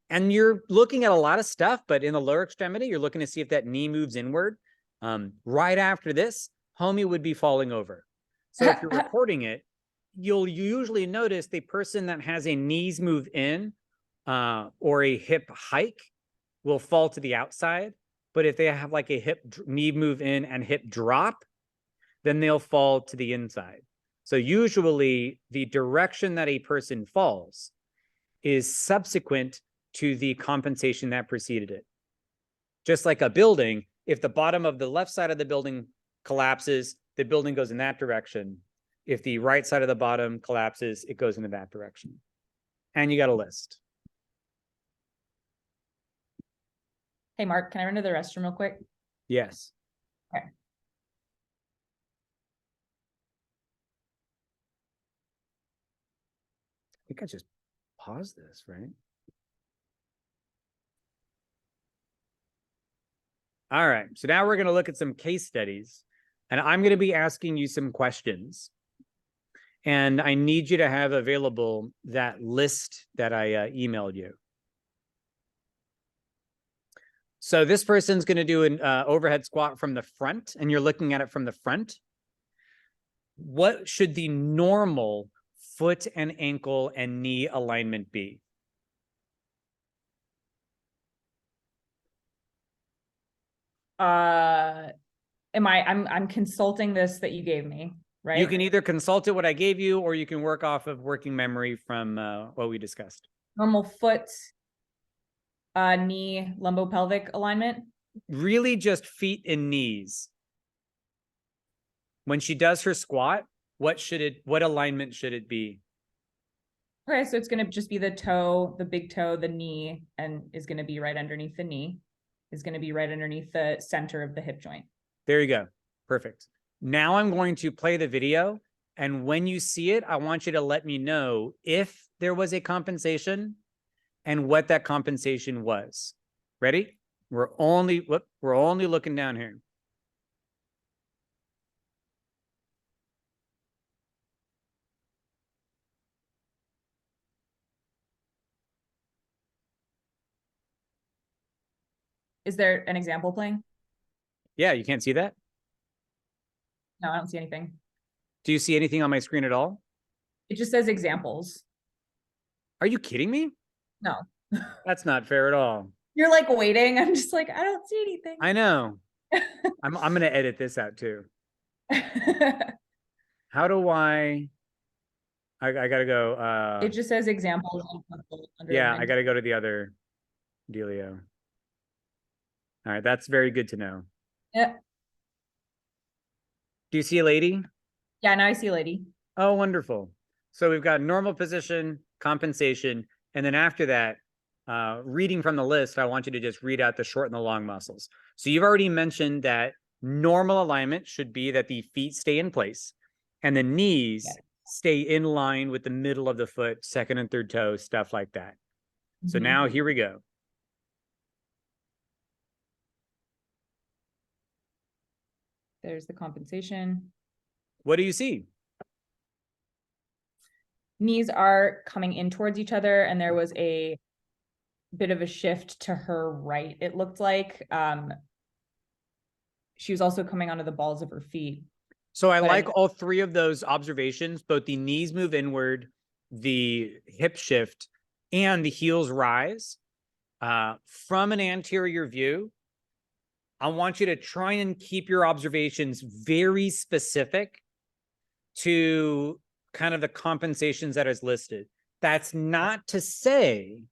And you're looking at a lot of stuff, but in the lower extremity, you're looking to see if that knee moves inward. Right after this, homie would be falling over. So if you're recording it, you'll usually notice the person that has a knees move in or a hip hike will fall to the outside. But if they have like a knee move in and hip drop, then they'll fall to the inside. So usually the direction that a person falls is subsequent to the compensation that preceded it. Just like a building, if the bottom of the left side of the building collapses, the building goes in that direction. If the right side of the bottom collapses, it goes into that direction. And you got a list. Hey, Mark, can I run to the restroom real quick? Yes. Okay. I think I just paused this, right? All right, so now we're going to look at some case studies, and I'm going to be asking you some questions. And I need you to have available that list that I emailed you. So this person's going to do an overhead squat from the front, and you're looking at it from the front. What should the normal foot and ankle and knee alignment be? I'm consulting this that you gave me, right? You can either consult it what I gave you, or you can work off of working memory from what we discussed. Normal foot, knee, lumbopelvic alignment. Really just feet and knees. When she does her squat, what alignment should it be? Okay, so it's going to just be the toe, the big toe, the knee, and is going to be right underneath the knee, is going to be right underneath the center of the hip joint. There you go. Perfect. Now I'm going to play the video. And when you see it, I want you to let me know if there was a compensation and what that compensation was. Ready? We're only looking down here. Is there an example playing? Yeah, you can't see that? No, I don't see anything. Do you see anything on my screen at all? It just says examples. Are you kidding me? No. That's not fair at all. You're like waiting. I'm just like, I don't see anything. I know. I'm gonna edit this out too. How do I gotta go. It just says examples. Yeah, I gotta go to the other dealio. All right, that's very good to know. Yeah. Do you see a lady? Yeah, now I see a lady. Oh, wonderful. So we've got normal position, compensation, and then after that, reading from the list, I want you to just read out the short and the long muscles. So you've already mentioned that normal alignment should be that the feet stay in place and the knees stay in line with the middle of the foot, second and third toe, stuff like that. So now here we go. There's the compensation. What do you see? Knees are coming in towards each other, and there was a bit of a shift to her right. It looked like she was also coming onto the balls of her feet. So I like all three of those observations, both the knees move inward, the hip shift, and the heels rise. From an anterior view, I want you to try and keep your observations very specific to kind of the compensations that is listed. That's not to say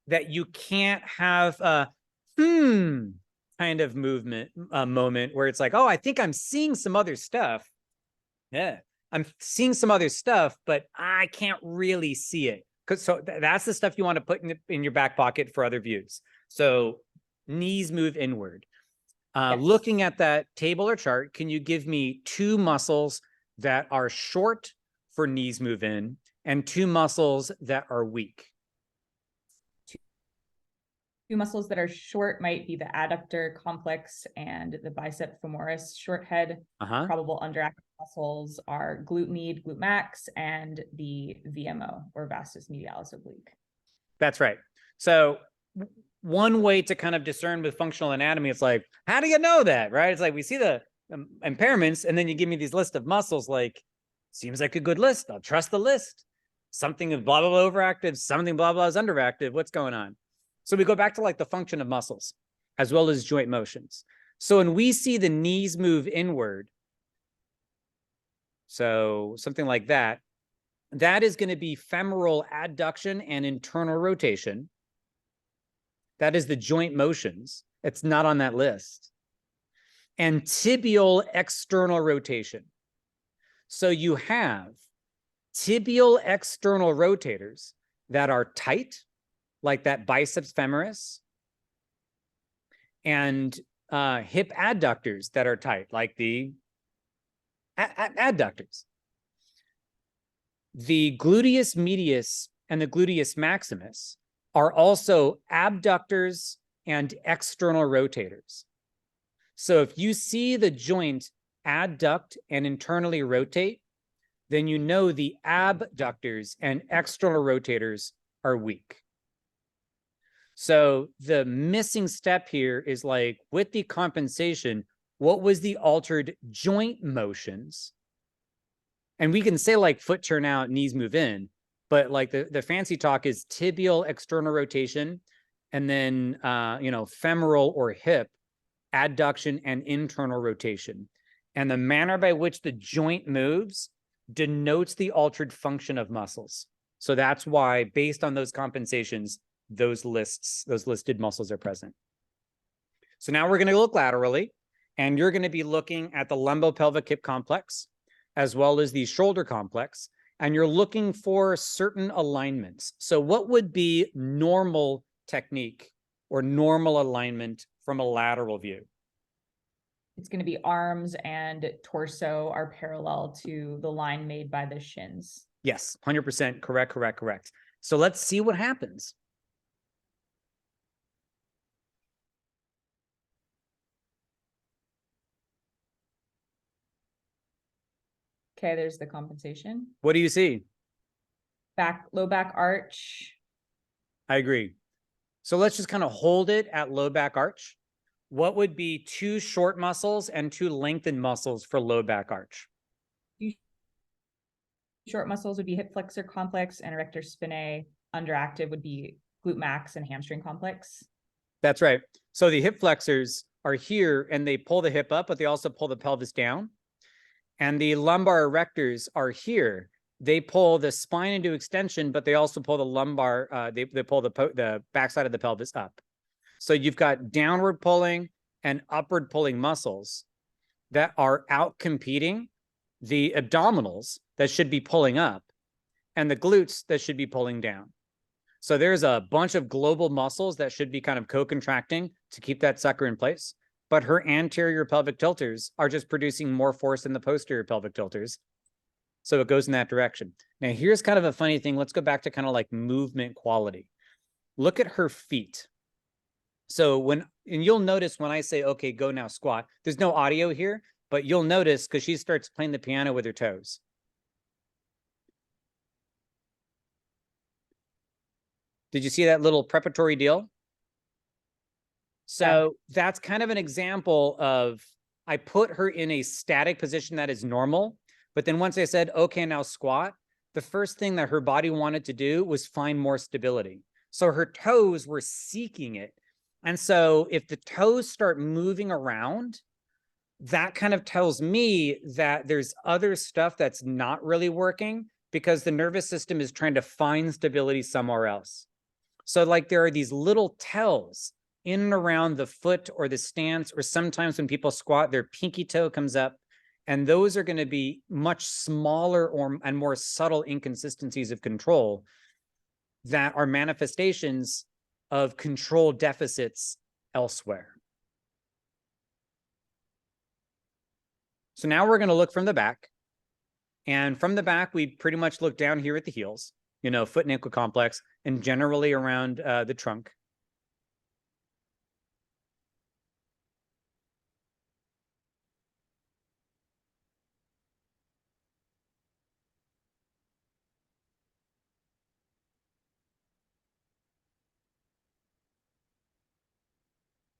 that you can't have a kind of movement moment where it's like, oh, I think I'm seeing some other stuff. Yeah, I'm seeing some other stuff, but I can't really see it. So that's the stuff you want to put in your back pocket for other views. So knees move inward. Looking at that table or chart, can you give me two muscles that are short for knees move in and two muscles that are weak? Two muscles that are short might be the adductor complex and the bicep femoris short head. Probable underactive muscles are glute med, glute max, and the VMO or vastus medialis oblique. That's right. So one way to kind of discern with functional anatomy, it's like, how do you know that, right? It's like we see the impairments and then you give me these list of muscles, like, seems like a good list. I'll trust the list. Something is blah, blah, blah overactive, something blah, blah is underactive. What's going on? So we go back to like the function of muscles as well as joint motions. So when we see the knees move inward, so something like that, that is going to be femoral adduction and internal rotation. That is the joint motions. It's not on that list. And tibial external rotation. So you have tibial external rotators that are tight, like that biceps femoris, and hip adductors that are tight, like the adductors. The gluteus medius and the gluteus maximus are also abductors and external rotators. So if you see the joint adduct and internally rotate, then you know the abductors and external rotators are weak. So the missing step here is like, with the compensation, what was the altered joint motions? And we can say like foot turn out, knees move in, but like the fancy talk is tibial external rotation, and then, femoral or hip adduction and internal rotation. And the manner by which the joint moves denotes the altered function of muscles. So that's why, based on those compensations, those listed muscles are present. So now we're going to look laterally, and you're going to be looking at the lumbopelvic hip complex, as well as the shoulder complex, and you're looking for certain alignments. So what would be normal technique or normal alignment from a lateral view? It's going to be arms and torso are parallel to the line made by the shins. Yes, 100% correct. So let's see what happens. Okay, there's the compensation. What do you see? Low back arch. I agree. So let's just kind of hold it at low back arch. what would be 2 short muscles and 2 lengthened muscles for low back arch? Short muscles would be hip flexor complex and erector spinae. Underactive would be glute max and hamstring complex. That's right. So the hip flexors are here and they pull the hip up, but they also pull the pelvis down. And the lumbar erectors are here. They pull the spine into extension, but they also pull the lumbar, they pull the backside of the pelvis up. So you've got downward pulling and upward pulling muscles that are out competing the abdominals that should be pulling up and the glutes that should be pulling down. So there's a bunch of global muscles that should be kind of co-contracting to keep that sucker in place. But her anterior pelvic tilters are just producing more force than the posterior pelvic tilters. So it goes in that direction. Now, here's kind of a funny thing. Let's go back to kind of like movement quality. Look at her feet. So and you'll notice when I say, okay, go now squat, there's no audio here, but you'll notice because she starts playing the piano with her toes. Did you see that little preparatory deal? So that's kind of an example of, I put her in a static position that is normal, but then once I said, okay, now squat, the first thing that her body wanted to do was find more stability. So her toes were seeking it. And so if the toes start moving around, that kind of tells me that there's other stuff that's not really working because the nervous system is trying to find stability somewhere else. So like there are these little tells in and around the foot or the stance, or sometimes when people squat, their pinky toe comes up, and those are going to be much smaller and more subtle inconsistencies of control that are manifestations of control deficits elsewhere. So now we're going to look from the back. And from the back, we pretty much look down here at the heels, you know, foot and ankle complex, and generally around the trunk.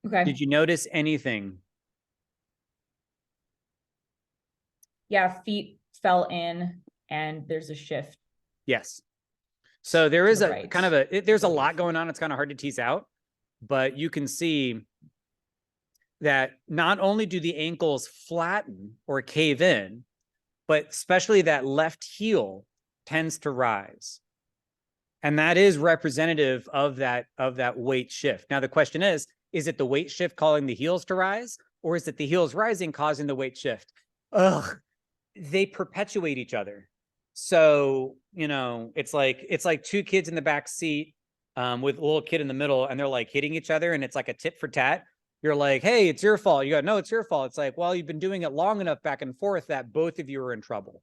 Okay. Did you notice anything? Yeah, feet fell in and there's a shift. Yes. So there is a right. kind of there's a lot going on. It's kind of hard to tease out, but you can see that not only do the ankles flatten or cave in, but especially that left heel tends to rise. And that is representative of that weight shift. Now, the question is it the weight shift causing the heels to rise, or is it the heels rising causing the weight shift? Ugh, they perpetuate each other. So, you know, it's like 2 kids in the back seat with a little kid in the middle, and they're like hitting each other, and it's like a tit for tat. You're like, hey, it's your fault. You go, no, it's your fault. It's like, well, you've been doing it long enough back and forth that both of you are in trouble.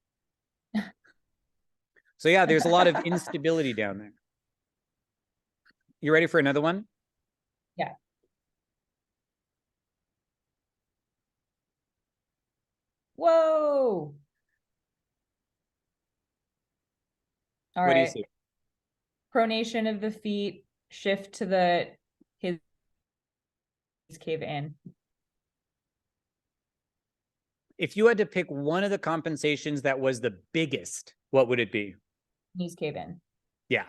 So yeah, there's a lot of instability down there. You ready for another one? Yeah. Whoa. All What do you right. see? Pronation of the feet, shift to his cave in. If you had to pick one of the compensations that was the biggest, what would it be? Knees cave in. Yeah.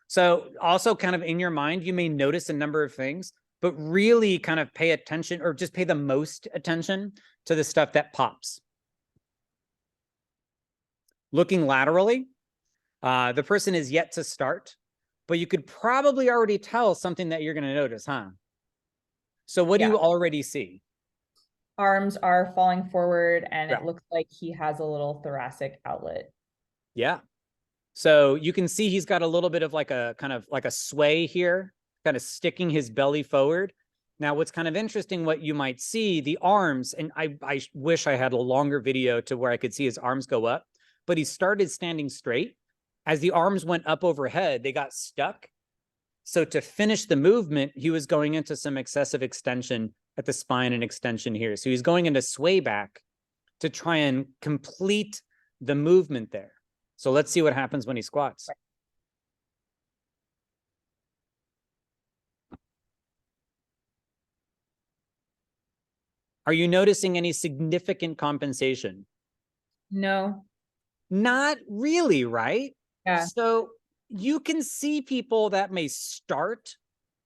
So also kind of in your mind, you may notice a number of things, but really kind of pay attention, or just pay the most attention to the stuff that pops. Looking laterally, the person is yet to start, but you could probably already tell something that you're going to notice, huh? So what do you already see? Arms are falling forward, and it looks like he has a little thoracic outlet. Yeah. So you can see he's got a little bit of like a kind of like a sway here, kind of sticking his belly forward. Now, what's kind of interesting, what you might see, the arms, and I wish I had a longer video to where I could see his arms go up, but he started standing straight. As the arms went up overhead, they got stuck. So to finish the movement, he was going into some excessive extension at the spine and extension here. So he's going into sway back to try and complete the movement there. So let's see what happens when he squats. Are you noticing any significant compensation? No. Not really, right? Yeah. So you can see people that may start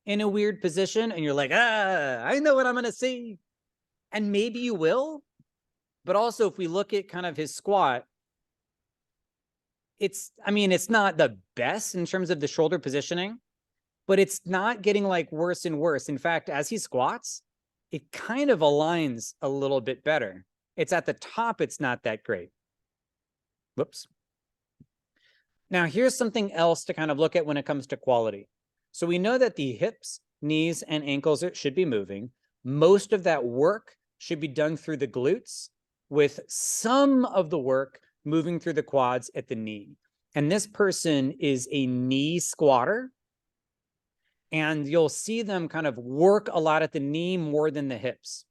in a weird position and you're like, I know what I'm going to see. And maybe you will. But also, if we look at kind of his squat, it's not the best in terms of the shoulder positioning, but it's not getting like worse and worse. In fact, as he squats, it kind of aligns a little bit better. It's at the top, it's not that great. Whoops. Now, here's something else to kind of look at when it comes to quality. So we know that the hips, knees, and ankles should be moving. Most of that work should be done through the glutes, with some of the work moving through the quads at the knee. And this person is a knee squatter. And you'll see them kind of work a lot at the knee more than the hips.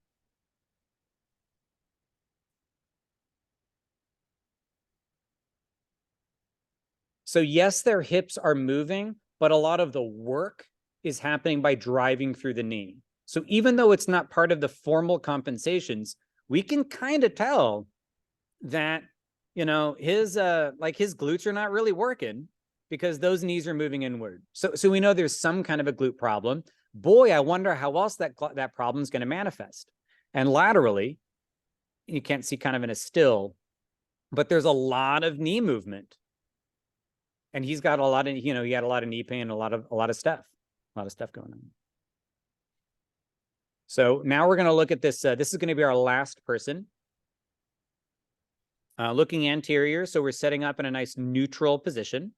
So yes, their hips are moving, but a lot of the work is happening by driving through the knee. So even though it's not part of the formal compensations, we can kind of tell that, you know, his glutes are not really working because those knees are moving inward. So we know there's some kind of a glute problem. Boy, I wonder how else that problem is going to manifest. And laterally, you can't see kind of in a still, but there's a lot of knee movement. And he's got a lot of, he had a lot of knee pain, a lot of stuff going on. So now we're going to look at this. This is going to be our last person. Looking anterior. So we're setting up in a nice neutral position.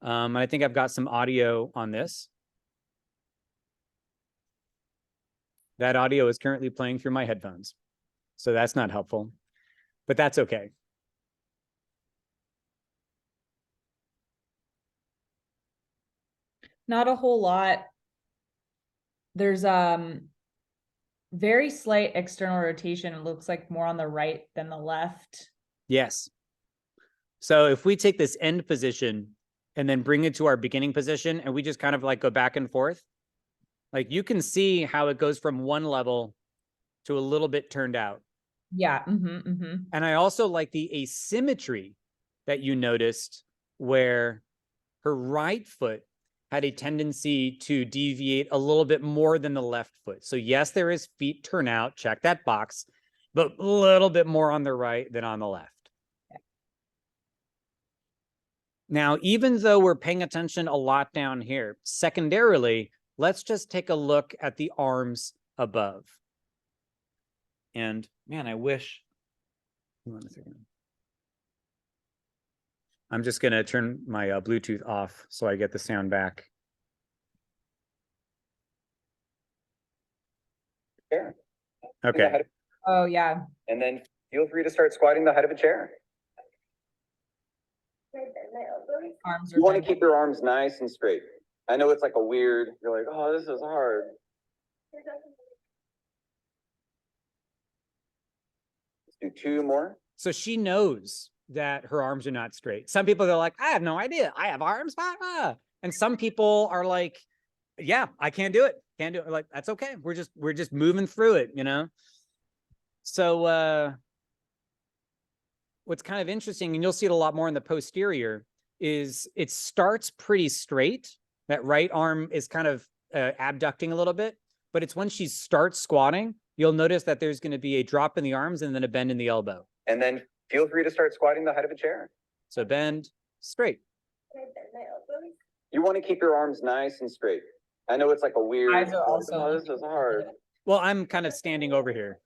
I think I've got some audio on this. That audio is currently playing through my headphones. So that's not helpful, but that's okay. Not a whole lot. There's very slight external rotation. It looks like more on the right than the left. Yes. So if we take this end position and then bring it to our beginning position and we just kind of like go back and forth, like you can see how it goes from one level to a little bit turned out. Yeah. And I also like the asymmetry that you noticed where her right foot had a tendency to deviate a little bit more than the left foot. So yes, there is feet turnout, check that box, but a little bit more on the right than on the left. Yeah. Now, even though we're paying attention a lot down here, secondarily, let's just take a look at the arms above. And man, I wish, hold on a second. I'm just going to turn my Bluetooth off so I get the sound back. Chair. Okay. Oh, yeah. And then feel free to start squatting the head of a chair. Arms are You want to bent. keep your arms nice and straight. I know it's like a weird, you're like, oh, this is hard. Let's do two more. So she knows that her arms are not straight. Some people, they're like, I have no idea. I have arms. And some people are like, yeah, I can't do it. Can't do it. Like, that's okay. We're just moving through it, you know? So what's kind of interesting, and you'll see it a lot more in the posterior, is it starts pretty straight. That right arm is kind of abducting a little bit, but it's when she starts squatting, you'll notice that there's going to be a drop in the arms and then a bend in the elbow. And then feel free to start squatting the head of a chair. So bend straight. You want to keep your arms nice and straight. I know it's like a weird, Eyes are also oh, this is hard. Well, I'm kind of standing over here.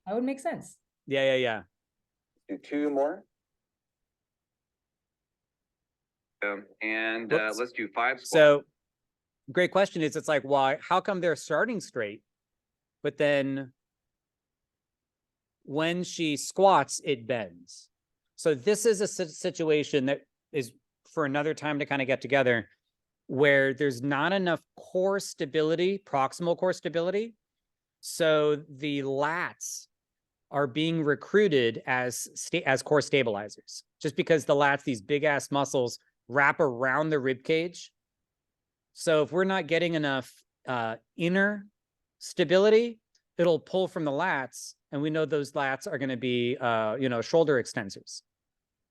That would make sense. Yeah. Do two more. And Whoops. let's do 5 squats. So great question is, it's like, why, how come they're starting straight, but then when she squats, it bends? So this is a situation that is for another time to kind of get together, where there's not enough core stability, proximal core stability. So the lats are being recruited as core stabilizers, just because the lats, these big ass muscles, wrap around the rib cage. So if we're not getting enough inner stability, it'll pull from the lats, and we know those lats are going to be, you know, shoulder extensors.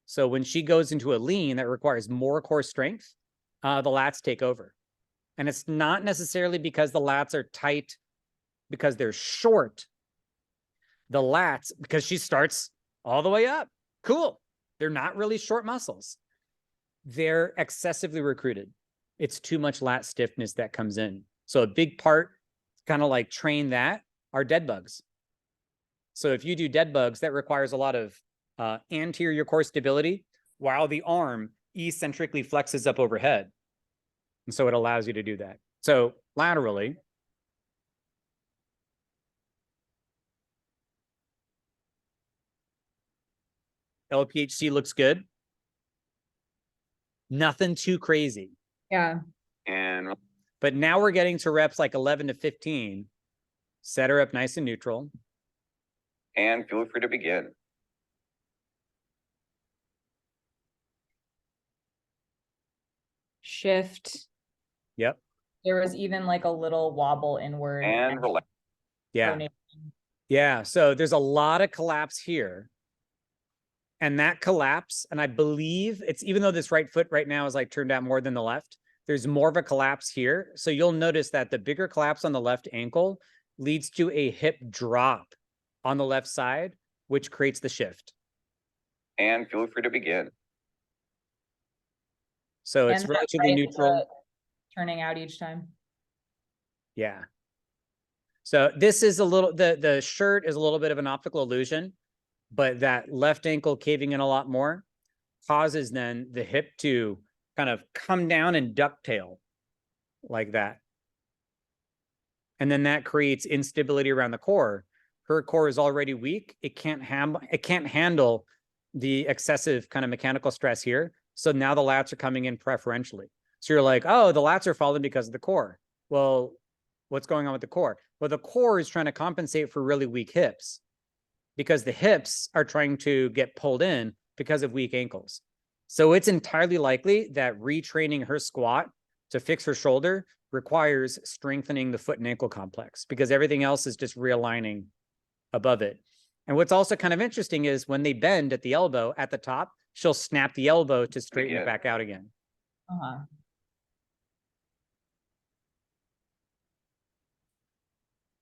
So when she goes into a lean that requires more core strength, the lats take over. And it's not necessarily because the lats are tight because they're short. The lats, because she starts all the way up. Cool. They're not really short muscles. They're excessively recruited. It's too much lat stiffness that comes in. So a big part, kind of like train that, are dead bugs. So if you do dead bugs, that requires a lot of anterior core stability while the arm eccentrically flexes up overhead. And so it allows you to do that. So laterally, LPHC looks good. Nothing too crazy. Yeah. And But now we're getting to reps like 11 to 15. Set her up nice and neutral. feel free to begin. Shift. Yep. There was even like a little wobble inward. And relax. Yeah. pronation. Yeah. So there's a lot of collapse here. And that collapse, and I believe it's, even though this right foot right now is like turned out more than the left, there's more of a collapse here. So you'll notice that the bigger collapse on the left ankle leads to a hip drop on the left side, which creates the shift. And feel free to begin. So it's And that relatively right neutral. foot turning out each time. Yeah. So this is a little, the shirt is a little bit of an optical illusion, but that left ankle caving in a lot more causes then the hip to kind of come down and ducktail like that. And then that creates instability around the core. Her core is already weak. It can't handle the excessive kind of mechanical stress here. So now the lats are coming in preferentially. So you're like, oh, the lats are falling because of the core. Well, what's going on with the core? Well, the core is trying to compensate for really weak hips because the hips are trying to get pulled in because of weak ankles. So it's entirely likely that retraining her squat to fix her shoulder requires strengthening the foot and ankle complex because everything else is just realigning above it. And what's also kind of interesting is when they bend at the elbow at the top, she'll snap the elbow to straighten it back out again. Uh-huh.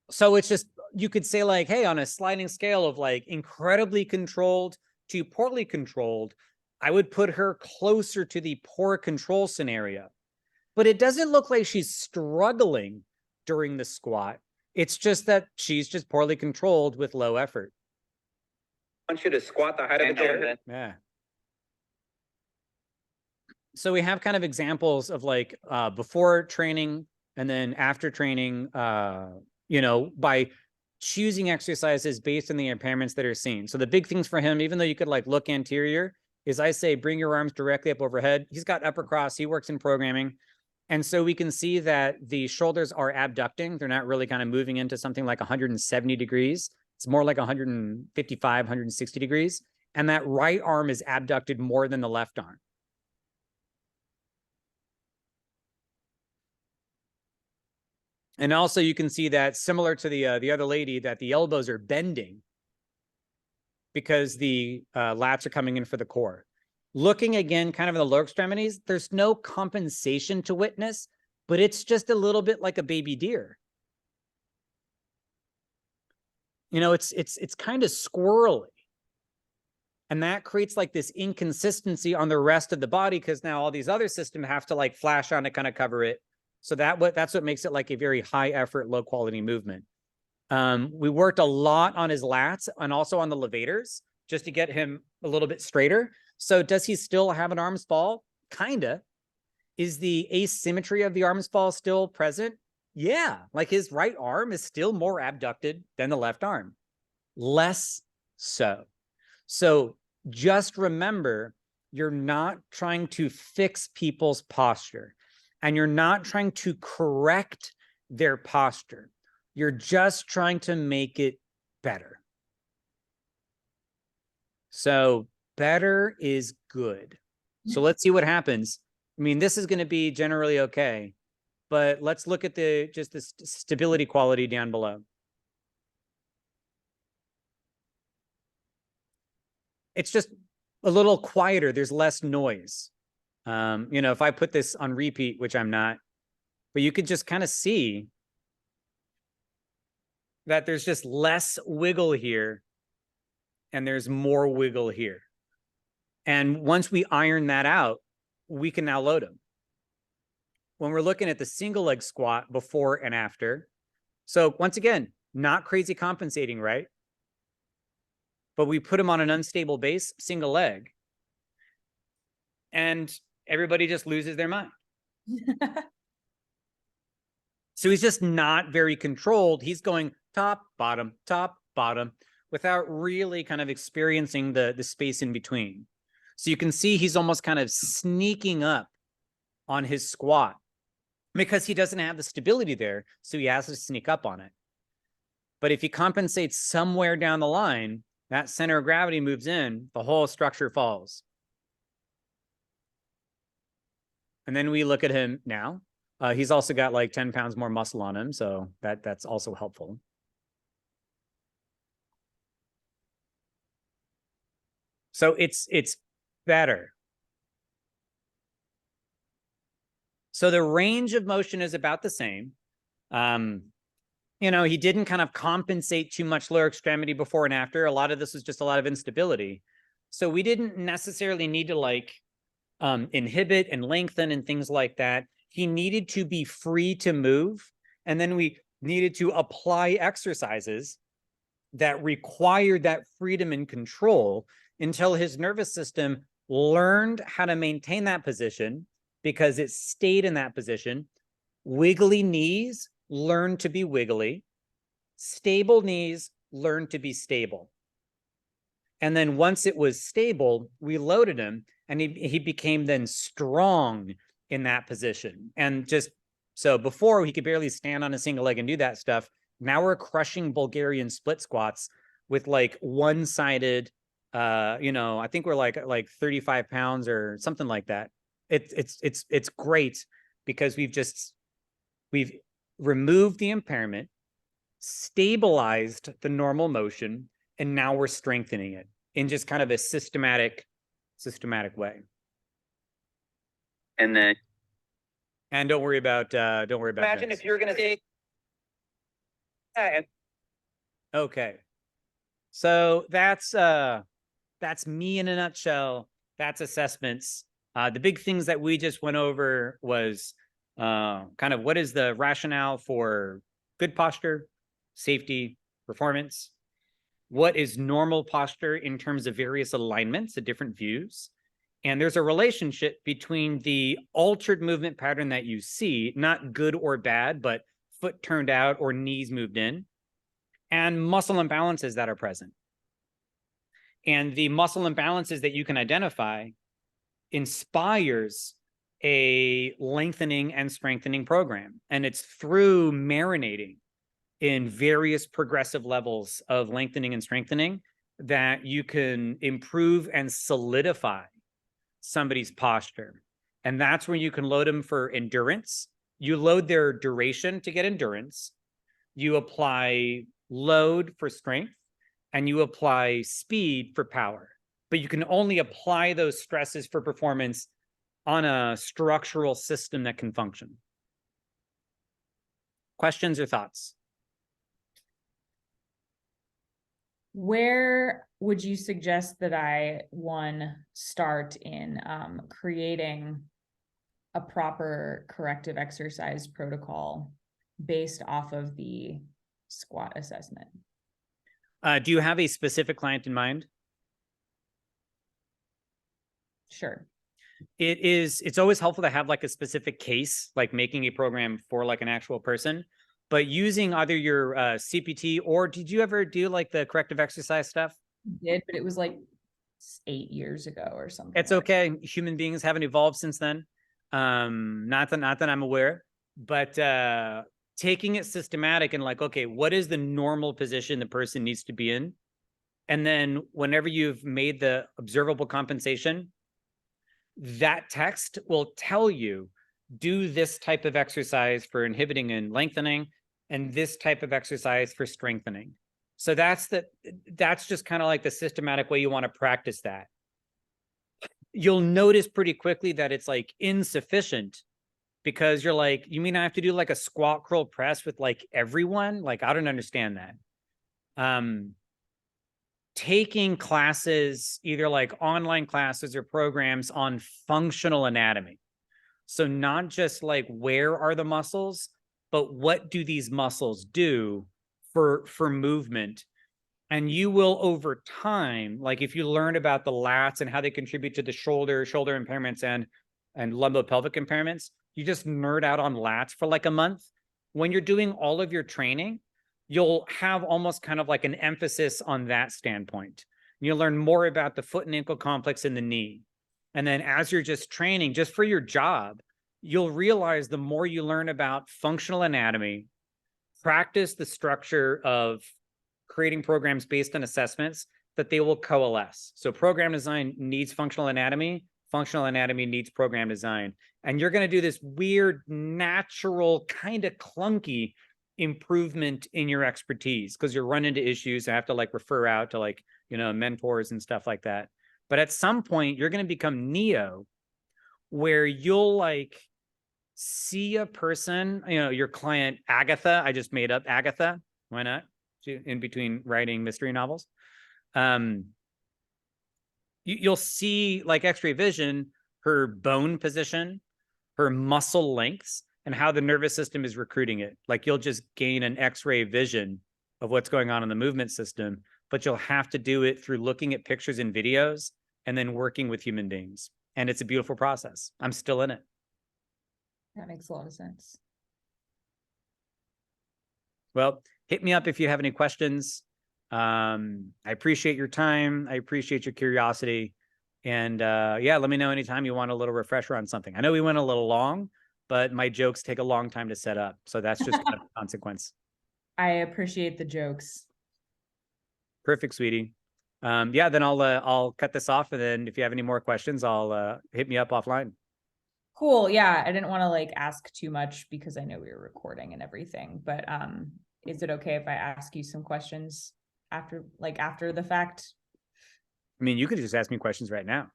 So it's just, you could say like, hey, on a sliding scale of like incredibly controlled to poorly controlled, I would put her closer to the poor control scenario. But it doesn't look like she's struggling during the squat. It's just that she's just poorly controlled with low effort. I want you to squat the height of the chair. Yeah. So we have kind of examples of like before training and then after training, you know, by choosing exercises based on the impairments that are seen. So the big things for him, even though you could like look anterior, is I say, bring your arms directly up overhead. He's got upper cross. He works in programming. And so we can see that the shoulders are abducting. They're not really kind of moving into something like 170 degrees. It's more like 155, 160 degrees. And that right arm is abducted more than the left arm. And also you can see that similar to the other lady, that the elbows are bending because the lats are coming in for the core. Looking again, kind of in the lower extremities, there's no compensation to witness, but it's just a little bit like a baby deer. You know, it's kind of squirrely. And that creates like this inconsistency on the rest of the body because now all these other systems have to like flash on to kind of cover it. So that's what makes it like a very high effort, low quality movement. We worked a lot on his lats and also on the levators just to get him a little bit straighter. So does he still have an arms fall? Kinda. Is the asymmetry of the arms fall still present? Yeah, like his right arm is still more abducted than the left arm. Less so. So just remember, you're not trying to fix people's posture and you're not trying to correct their posture. You're just trying to make it better. So better is good. So let's see what happens. I mean, this is going to be generally okay, but let's look at just the stability quality down below. it's just a little quieter. There's less noise. You know, if I put this on repeat, which I'm not, but you could just kind of see that there's just less wiggle here and there's more wiggle here. And once we iron that out, we can now load them. When we're looking at the single leg squat before and after. So once again, not crazy compensating, right? But we put him on an unstable base, single leg, and everybody just loses their mind. So he's just not very controlled. He's going top, bottom, without really kind of experiencing the space in between. So you can see he's almost kind of sneaking up on his squat because he doesn't have the stability there. So he has to sneak up on it. But if he compensates somewhere down the line, that center of gravity moves in, the whole structure falls. And then we look at him now. He's also got like 10 pounds more muscle on him, so that's also helpful. So it's better. So the range of motion is about the same. You know, he didn't kind of compensate too much lower extremity before and after. A lot of this was just a lot of instability. So we didn't necessarily need to like inhibit and lengthen and things like that. He needed to be free to move. And then we needed to apply exercises that required that freedom and control until his nervous system learned how to maintain that position because it stayed in that position. Wiggly knees learn to be wiggly. Stable knees learn to be stable. And then once it was stable, we loaded him and he became then strong in that position. And just so before he could barely stand on a single leg and do that stuff. Now we're crushing Bulgarian split squats with like one-sided, you know, I think we're like 35 pounds or something like that. It's great because we've removed the impairment, stabilized the normal motion, and now we're strengthening it in just kind of a systematic way. And don't worry about Imagine this. if you're going to take. Okay. So that's me in a nutshell. That's assessments. The big things that we just went over was kind of what is the rationale for good posture, safety, performance. What is normal posture in terms of various alignments, the different views. And there's a relationship between the altered movement pattern that you see, not good or bad, but foot turned out or knees moved in, and muscle imbalances that are present. And the muscle imbalances that you can identify inspires a lengthening and strengthening program. And it's through marinating in various progressive levels of lengthening and strengthening that you can improve and solidify somebody's posture. And that's where you can load them for endurance. You load their duration to get endurance. You apply load for strength, and you apply speed for power. But you can only apply those stresses for performance on a structural system that can function. Questions or thoughts? Where would you suggest that I, start in creating a proper corrective exercise protocol based off of the squat assessment? Do you have a specific client in mind? Sure. It's always helpful to have like a specific case, like making a program for like an actual person, but using either your CPT or did you ever do like the corrective exercise stuff? Did, but it was like 8 years ago or something. It's okay. Human beings haven't evolved since then. Not that I'm aware, but taking it systematic and like, okay, what is the normal position the person needs to be in? And then whenever you've made the observable compensation, that text will tell you, do this type of exercise for inhibiting and lengthening, and this type of exercise for strengthening. So that's just kind of like the systematic way you want to practice that. You'll notice pretty quickly that it's like insufficient, because you're like, you mean I have to do like a squat curl press with like everyone? Like, I don't understand that. Taking classes, either like online classes or programs on functional anatomy. So not just like, where are the muscles, but what do these muscles do for movement? And you will, over time, like if you learn about the lats and how they contribute to the shoulder impairments and lumbopelvic impairments, you just nerd out on lats for like a month. When you're doing all of your training, you'll have almost kind of like an emphasis on that standpoint. You'll learn more about the foot and ankle complex in the knee. And then as you're just training, just for your job, you'll realize the more you learn about functional anatomy, practice the structure of creating programs based on assessments, that they will coalesce. So program design needs functional anatomy needs program design. And you're going to do this weird, natural, kind of clunky improvement in your expertise, because you'll run into issues and have to like refer out to like, you know, mentors and stuff like that. But at some point, you're going to become Neo, where you'll like see a person, you know, your client, Agatha, I just made up Agatha. Why not? In between writing mystery novels. You'll see like X-ray vision, her bone position, her muscle lengths, and how the nervous system is recruiting it. Like you'll just gain an X-ray vision of what's going on in the movement system, but you'll have to do it through looking at pictures and videos and then working with human beings. And it's a beautiful process. I'm still in it. That makes a lot of sense. Well, hit me up if you have any questions. I appreciate your time. I appreciate your curiosity. And yeah, let me know anytime you want a little refresher on something. I know we went a little long, but my jokes take a long time to set up. So that's just kind of a consequence. I appreciate the jokes. Perfect, sweetie. Yeah, then I'll cut this off. And then if you have any more questions, I'll hit me up offline. Cool. Yeah, I didn't want to like ask too much because I know we were recording and everything, but is it okay if I ask you some questions after the fact? I mean, you could just ask me questions right now.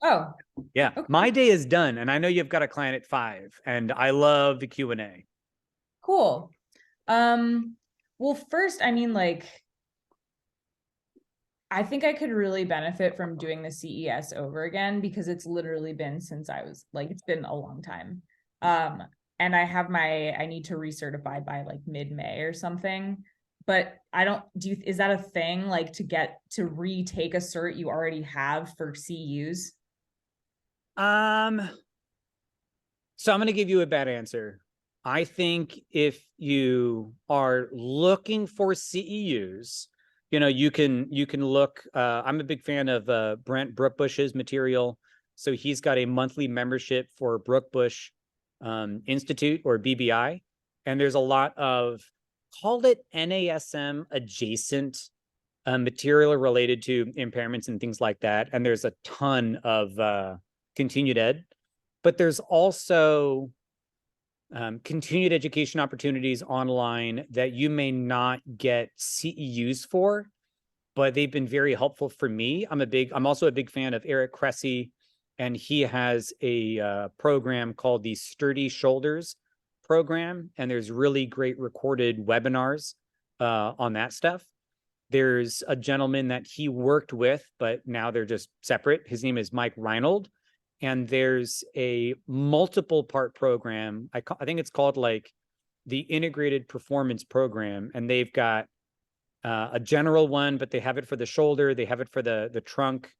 Oh, yeah. Okay. My day is done, and I know you've got a client at 5, and I love the Q&A. Cool. Well, first, I mean, like, I think I could really benefit from doing the CES over again, because it's literally been since I was like, it's been a long time. And I need to recertify by like mid-May or something, but is that a thing, like to retake a cert you already have for CUs? So I'm going to give you a bad answer. I think if you are looking for CEUs, you know, you can look, I'm a big fan of Brent Brookbush's material. So he's got a monthly membership for Brookbush Institute, or BBI. And there's a lot of, call it NASM adjacent material related to impairments and things like that. And there's a ton of continued ed, but there's also continued education opportunities online that you may not get CEUs for, but they've been very helpful for me. I'm also a big fan of Eric Cressy, and he has a program called the Sturdy Shoulders program, and there's really great recorded webinars on that stuff. There's a gentleman that he worked with, but now they're just separate. His name is Mike Reinold. And there's a multiple part program. I think it's called like the Integrated Performance Program. And they've got a general one, but they have it for the shoulder. They have it for the trunk,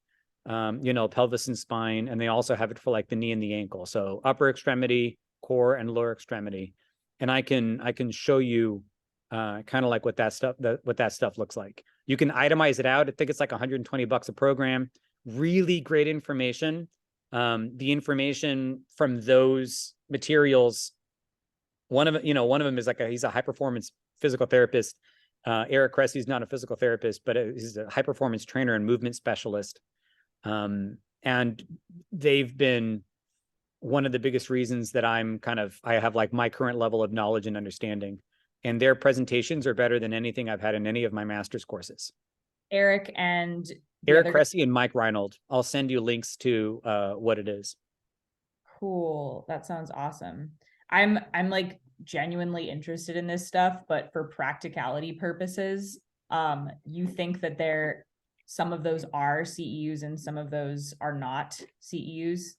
you know, pelvis and spine. And they also have it for like the knee and the ankle. So upper extremity, core, and lower extremity. And I can show you kind of like what that stuff looks like. You can itemize it out. I think it's like $120 a program. Really great information. The information from those materials, one of them is like he's a high performance physical therapist. Eric Cressy's not a physical therapist, but he's a high performance trainer and movement specialist. And they've been one of the biggest reasons that I have like my current level of knowledge and understanding. and their presentations are better than anything I've had in any of my master's courses. Eric and the Eric other- Cressy and Mike Reinold. I'll send you links to what it is. Cool. That sounds awesome. I'm like genuinely interested in this stuff, but for practicality purposes, you think that some of those are CEUs and some of those are not CEUs?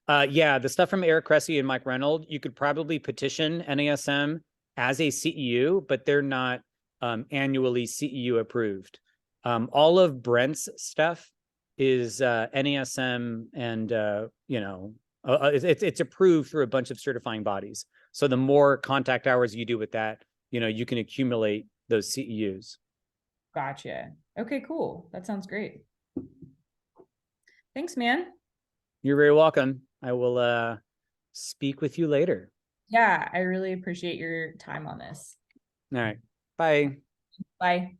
Yeah, the stuff from Eric Cressy and Mike Reinold, you could probably petition NASM as a CEU, but they're not annually CEU approved. All of Brent's stuff is NASM, and it's approved through a bunch of certifying bodies. So the more contact hours you do with that, you can accumulate those CEUs. Gotcha. Okay, cool. That sounds great. Thanks, man. You're very welcome. I will speak with you later. Yeah, I really appreciate your time on this. All right. Bye. Bye.